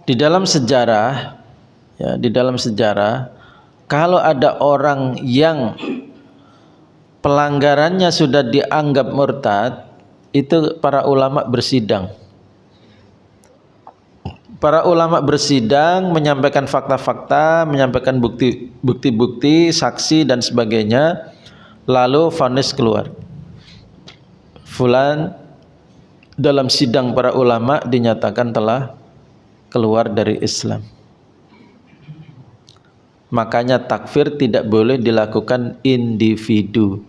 Di dalam sejarah, ya, di dalam sejarah, kalau ada orang yang pelanggarannya sudah dianggap murtad, itu para ulama bersidang. Para ulama bersidang, menyampaikan fakta-fakta, menyampaikan bukti-bukti, saksi dan sebagainya, lalu vonis keluar. Fulan dalam sidang para ulama dinyatakan telah keluar dari Islam. Makanya takfir tidak boleh dilakukan individu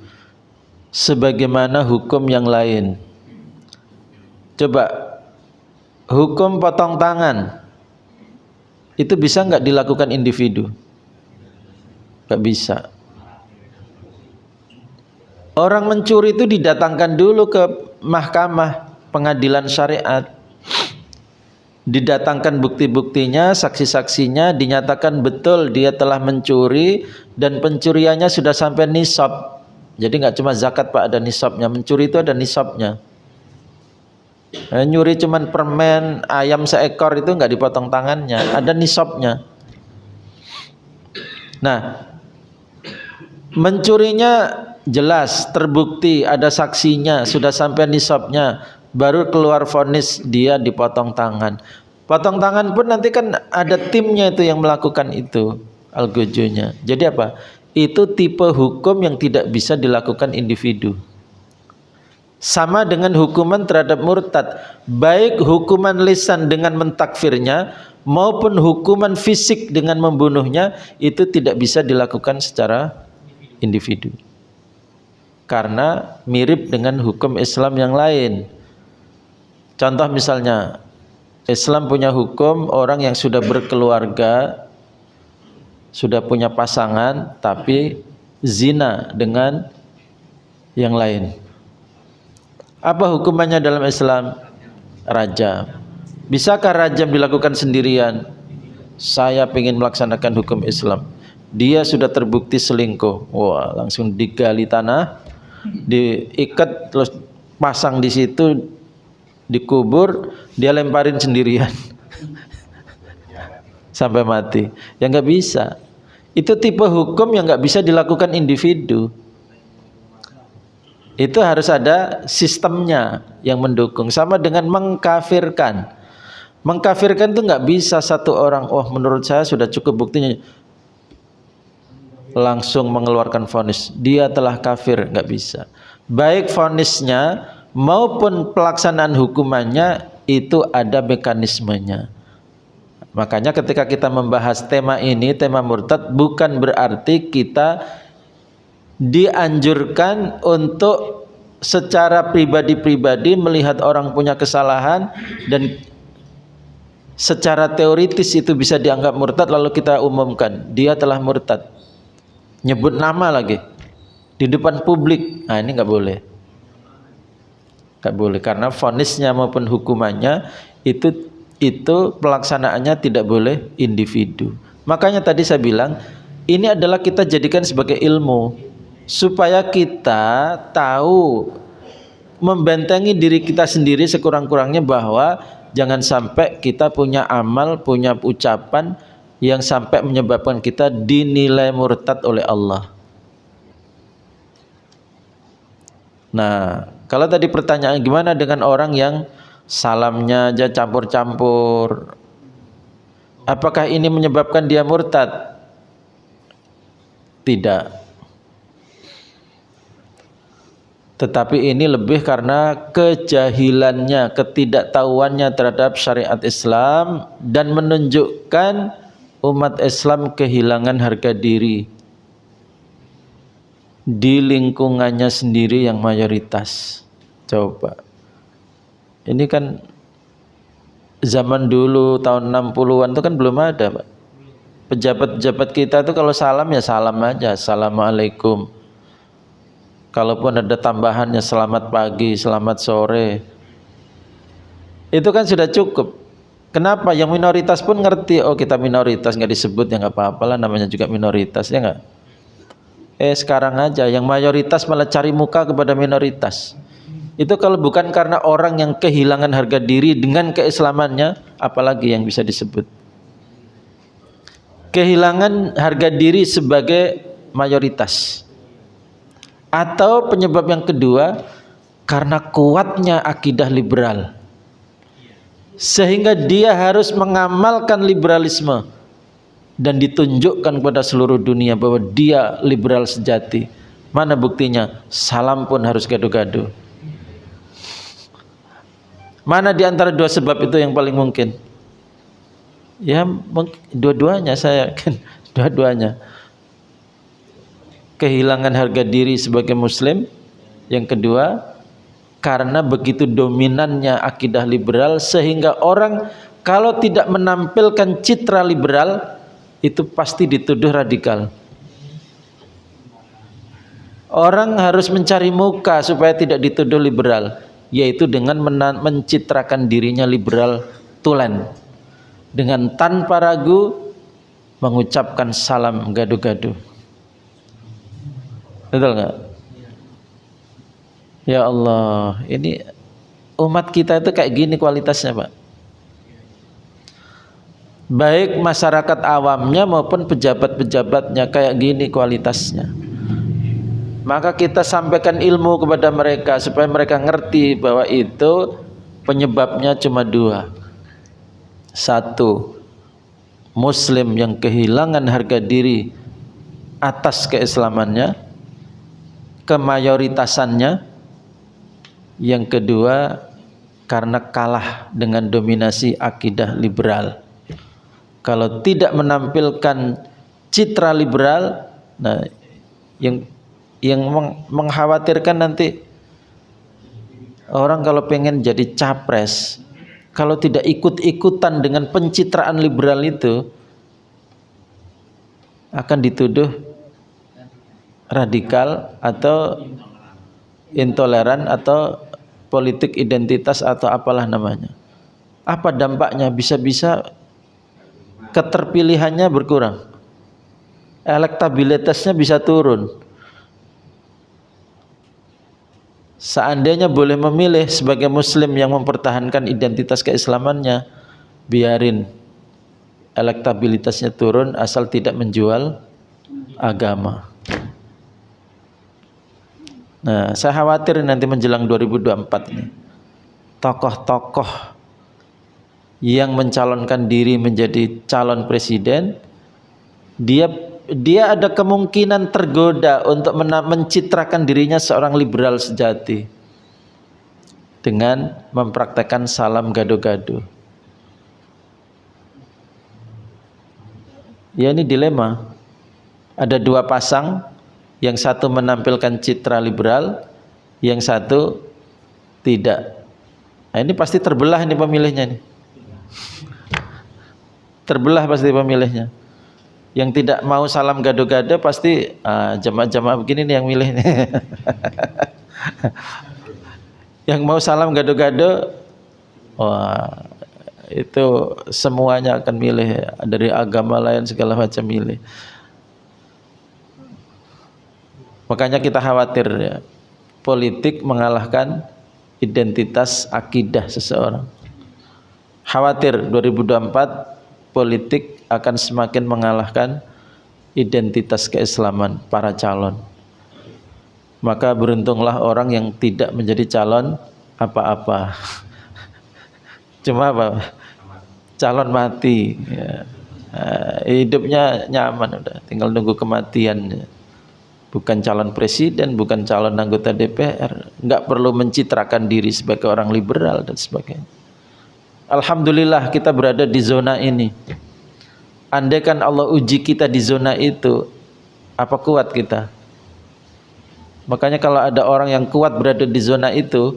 sebagaimana hukum yang lain. Coba hukum potong tangan itu bisa nggak dilakukan individu? Nggak bisa. Orang mencuri itu didatangkan dulu ke mahkamah pengadilan syariat, didatangkan bukti-buktinya, saksi-saksinya, dinyatakan betul dia telah mencuri dan pencuriannya sudah sampai nisab. Jadi nggak cuma zakat Pak, ada nisabnya. Mencuri itu ada nisabnya. Nyuri cuman permen ayam seekor itu nggak dipotong tangannya, ada nisabnya. Nah, mencurinya jelas terbukti, ada saksinya, sudah sampai nisabnya, baru keluar vonis dia dipotong tangan. Potong tangan pun nanti kan ada timnya itu yang melakukan itu, algojonya. Jadi apa? Itu tipe hukum yang tidak bisa dilakukan individu. Sama dengan hukuman terhadap murtad, baik hukuman lisan dengan mentakfirnya maupun hukuman fisik dengan membunuhnya, itu tidak bisa dilakukan secara individu. Karena mirip dengan hukum Islam yang lain. Contoh misalnya, Islam punya hukum orang yang sudah berkeluarga, sudah punya pasangan, tapi zina dengan yang lain. Apa hukumannya dalam Islam? Rajam. Bisakah rajam dilakukan sendirian? Saya ingin melaksanakan hukum Islam. Dia sudah terbukti selingkuh. Wah, langsung digali tanah, diikat, terus pasang di situ, dikubur, dia lemparin sendirian sampai mati. Ya nggak bisa. Itu tipe hukum yang nggak bisa dilakukan individu. Itu harus ada sistemnya yang mendukung. Sama dengan mengkafirkan. Mengkafirkan itu nggak bisa satu orang, oh menurut saya sudah cukup buktinya, langsung mengeluarkan vonis dia telah kafir, nggak bisa. Baik vonisnya maupun pelaksanaan hukumannya itu ada mekanismenya. Makanya ketika kita membahas tema ini, tema murtad, bukan berarti kita dianjurkan untuk secara pribadi-pribadi melihat orang punya kesalahan dan secara teoritis itu bisa dianggap murtad lalu kita umumkan dia telah murtad, nyebut nama lagi di depan publik. Nah ini nggak boleh, nggak boleh, karena vonisnya maupun hukumannya itu pelaksanaannya tidak boleh individu. Makanya tadi saya bilang ini adalah kita jadikan sebagai ilmu supaya kita tahu membentengi diri kita sendiri sekurang-kurangnya, bahwa jangan sampai kita punya amal, punya ucapan yang sampai menyebabkan kita dinilai murtad oleh Allah. Nah, Kalau tadi pertanyaan gimana dengan orang yang salamnya aja campur-campur, apakah ini menyebabkan dia murtad? Tidak. Tetapi ini lebih karena kejahilannya, ketidaktahuannya terhadap syariat Islam, dan menunjukkan umat Islam kehilangan harga diri di lingkungannya sendiri yang mayoritas. Coba, ini kan zaman dulu tahun 60-an itu kan belum ada, Pak. Pejabat-pejabat kita itu kalau salam ya salam aja, assalamualaikum. Kalaupun ada tambahannya selamat pagi, selamat sore, itu kan sudah cukup. Kenapa? Yang minoritas pun ngerti, oh kita minoritas, nggak disebut ya nggak apa-apalah, namanya juga minoritas, ya nggak? Sekarang aja yang mayoritas malah cari muka kepada minoritas. Itu kalau bukan karena orang yang kehilangan harga diri dengan keislamannya, apalagi yang bisa disebut? Kehilangan harga diri sebagai mayoritas. Atau penyebab yang kedua, karena kuatnya akidah liberal, sehingga dia harus mengamalkan liberalisme dan ditunjukkan kepada seluruh dunia bahwa dia liberal sejati. Mana buktinya? Salam pun harus gado-gado. Mana di antara dua sebab itu yang paling mungkin? Ya, dua-duanya saya yakin, dua-duanya. Kehilangan harga diri sebagai muslim. Yang kedua, karena begitu dominannya akidah liberal sehingga orang kalau tidak menampilkan citra liberal itu pasti dituduh radikal. Orang harus mencari muka supaya tidak dituduh liberal, yaitu dengan mencitrakan dirinya liberal tulen, dengan tanpa ragu mengucapkan salam gado-gado. Betul nggak? Ya Allah, ini umat kita itu kayak gini kualitasnya, Pak. Baik masyarakat awamnya maupun pejabat-pejabatnya kayak gini kualitasnya. Maka kita sampaikan ilmu kepada mereka supaya mereka ngerti bahwa itu penyebabnya cuma dua. Satu, muslim yang kehilangan harga diri atas keislamannya, kemayoritasannya. Yang kedua, karena kalah dengan dominasi akidah liberal. Kalau tidak menampilkan citra liberal, nah yang mengkhawatirkan nanti orang kalau pengen jadi capres, kalau tidak ikut-ikutan dengan pencitraan liberal itu, akan dituduh radikal atau intoleran atau politik identitas atau apalah namanya. Apa dampaknya? Bisa-bisa keterpilihannya berkurang, elektabilitasnya bisa turun. Seandainya boleh memilih sebagai muslim yang mempertahankan identitas keislamannya, biarin elektabilitasnya turun asal tidak menjual agama. Nah, saya khawatir nanti menjelang 2024 ini tokoh-tokoh yang mencalonkan diri menjadi calon presiden, dia ada kemungkinan tergoda untuk mencitrakan dirinya seorang liberal sejati dengan mempraktekkan salam gado-gado. Ya, ini dilema. Ada dua pasang, yang satu menampilkan citra liberal, yang satu tidak. Nah, ini pasti terbelah ini pemilihnya nih. Terbelah pasti pemilihnya. Yang tidak mau salam gado-gado pasti jamaah-jamaah begini nih yang milih nih. Yang mau salam gado-gado, wah, itu semuanya akan milih, dari agama lain segala macam milih. Makanya kita khawatir ya, politik mengalahkan identitas akidah seseorang. Khawatir 2024 politik akan semakin mengalahkan identitas keislaman para calon. maka beruntunglah orang yang tidak menjadi calon apa-apa. Cuma apa? Calon mati. Ya. Hidupnya nyaman udah, tinggal nunggu kematian. Bukan calon presiden, bukan calon anggota DPR, nggak perlu mencitrakan diri sebagai orang liberal dan sebagainya. Alhamdulillah kita berada di zona ini. Andai kan Allah uji kita di zona itu, apa kuat kita? Makanya kalau ada orang yang kuat berada di zona itu,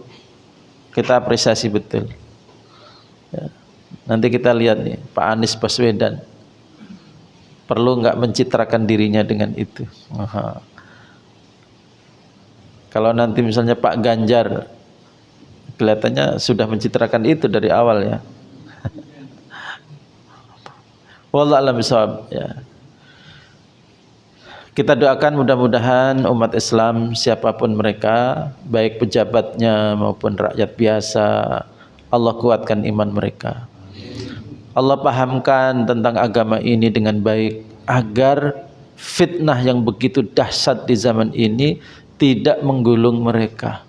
kita apresiasi betul. Ya. Nanti kita lihat nih, Pak Anies Baswedan perlu nggak mencitrakan dirinya dengan itu. Aha. Kalau nanti misalnya Pak Ganjar, kelihatannya sudah mencitrakan itu dari awal ya. Wallahu a'lam bishawab ya. Kita doakan mudah-mudahan umat Islam siapapun mereka, baik pejabatnya maupun rakyat biasa, Allah kuatkan iman mereka. Allah pahamkan tentang agama ini dengan baik agar fitnah yang begitu dahsyat di zaman ini tidak menggulung mereka.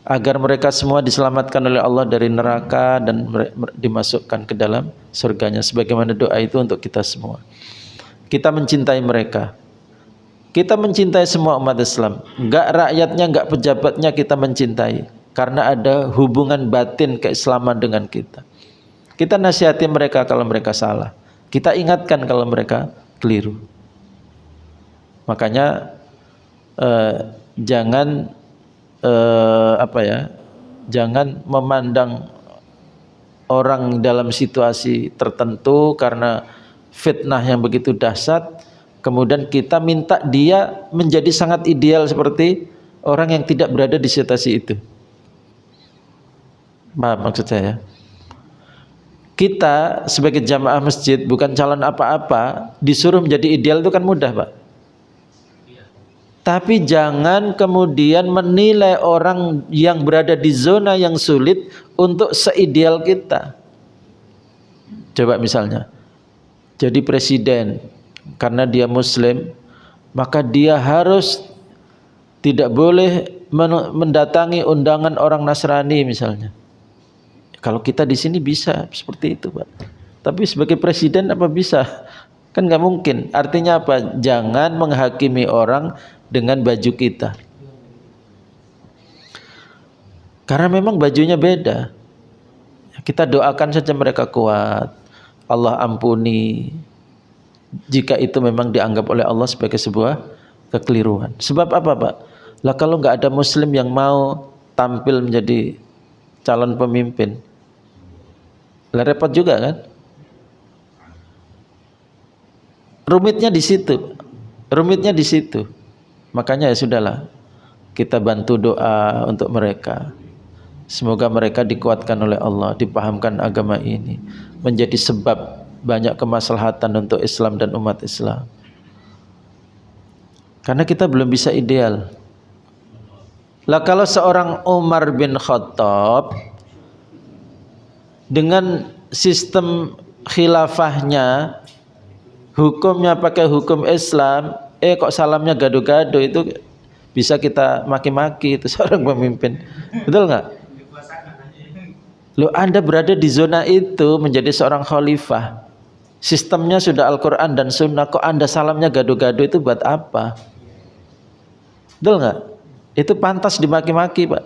Agar mereka semua diselamatkan oleh Allah dari neraka dan dimasukkan ke dalam surganya, sebagaimana doa itu untuk kita semua. Kita mencintai mereka. Kita mencintai semua umat Islam. Enggak rakyatnya, enggak pejabatnya kita mencintai. Karena ada hubungan batin keislaman dengan kita. Kita nasihati mereka kalau mereka salah. Kita ingatkan kalau mereka keliru. Makanya jangan jangan memandang orang dalam situasi tertentu karena fitnah yang begitu dahsyat, kemudian kita minta dia menjadi sangat ideal seperti orang yang tidak berada di situasi itu. Paham maksud saya? Kita sebagai jamaah masjid bukan calon apa-apa, disuruh menjadi ideal itu kan mudah, Pak. Tapi jangan kemudian menilai orang yang berada di zona yang sulit untuk seideal kita. Coba misalnya, jadi presiden karena dia muslim, maka dia harus tidak boleh mendatangi undangan orang Nasrani misalnya. Kalau kita di sini bisa seperti itu, Pak. Tapi sebagai presiden apa bisa? Kan nggak mungkin. Artinya apa? Jangan menghakimi orang dengan baju kita. Karena memang bajunya beda. Kita doakan saja mereka kuat. Allah ampuni jika itu memang dianggap oleh Allah sebagai sebuah kekeliruan. Sebab apa, Pak? Lah kalau nggak ada muslim yang mau tampil menjadi calon pemimpin, lah repot juga kan? Rumitnya di situ. Rumitnya di situ. Makanya ya sudahlah, kita bantu doa untuk mereka. Semoga mereka dikuatkan oleh Allah, dipahamkan agama ini, menjadi sebab banyak kemaslahatan untuk Islam dan umat Islam. Karena kita belum bisa ideal. Lah kalau seorang Umar bin Khattab dengan sistem khilafahnya, hukumnya pakai hukum Islam, kok salamnya gado-gado, itu bisa kita maki-maki itu seorang pemimpin. Betul nggak? Loh, Anda berada di zona itu menjadi seorang khalifah. Sistemnya sudah Al-Quran dan Sunnah, kok Anda salamnya gado-gado, itu buat apa? Betul nggak? Itu pantas dimaki-maki, Pak.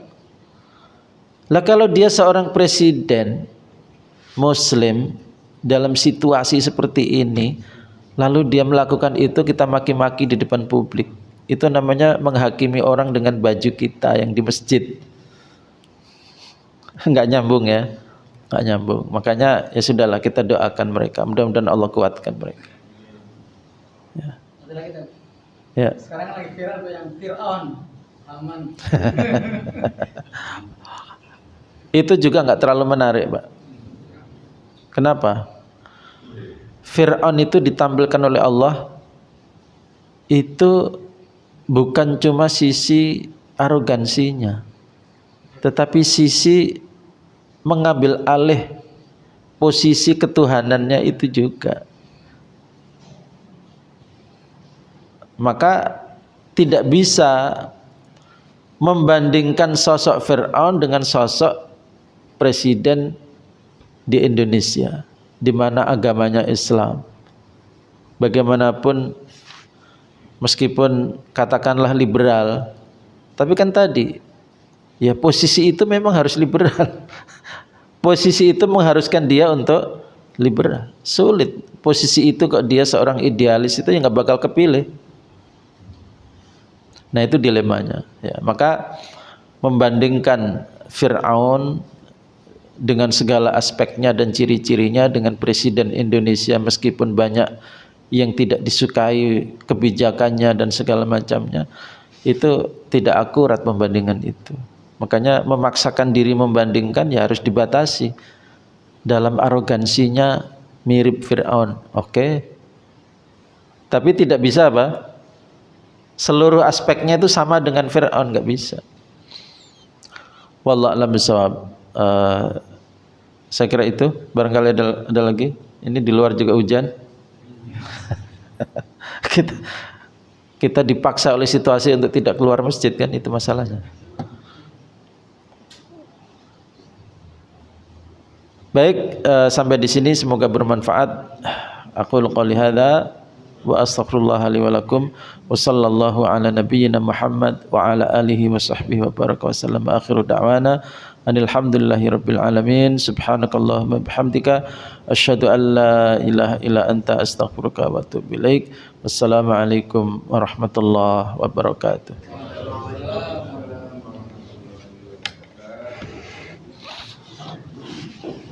Lah kalau dia seorang presiden muslim dalam situasi seperti ini, lalu dia melakukan itu, kita maki-maki di depan publik, itu namanya menghakimi orang dengan baju kita yang di masjid. Enggak nyambung ya, enggak nyambung. Makanya ya sudahlah, kita doakan mereka, mudah-mudahan Allah kuatkan mereka. Ya. Ya. Sekarang lagi viral tuh yang Fir'aun, aman. Itu juga enggak terlalu menarik, Pak. Kenapa? Fir'aun itu ditampilkan oleh Allah, itu bukan cuma sisi arogansinya, tetapi sisi mengambil alih posisi ketuhanannya itu juga. Maka tidak bisa membandingkan sosok Fir'aun dengan sosok presiden di Indonesia, di mana agamanya Islam. Bagaimanapun, meskipun katakanlah liberal, tapi kan tadi, ya posisi itu memang harus liberal. Posisi itu mengharuskan dia untuk liberal. Sulit. Posisi itu kok dia seorang idealis itu yang nggak bakal kepilih. Nah itu dilemanya. Ya, maka membandingkan Fir'aun dengan segala aspeknya dan ciri-cirinya dengan presiden Indonesia, meskipun banyak yang tidak disukai kebijakannya dan segala macamnya, itu tidak akurat membandingkan itu. Makanya memaksakan diri membandingkan ya harus dibatasi. Dalam arogansinya mirip Fir'aun, oke. Tapi tidak bisa apa? Seluruh aspeknya itu sama dengan Fir'aun, nggak bisa. Wallahu a'lam bishawab. Saya kira itu. Barangkali ada lagi. Ini di luar juga hujan. kita dipaksa oleh situasi untuk tidak keluar masjid, kan itu masalahnya. Baik, sampai di sini semoga bermanfaat. Aqulu qouli hadza wa astaghfirullah li wa lakum wa sallallahu ala nabiyyina Muhammad wa ala alihi wa sahbihi wa baraka wa sallam. Akhiru da'wana alhamdulillahi rabbil alamin. Subhanakallahumma bihamdika asyhadu an la ilaha illa anta astaghfiruka wa atubu ilaik. Wassalamu alaikum warahmatullahi wabarakatuh.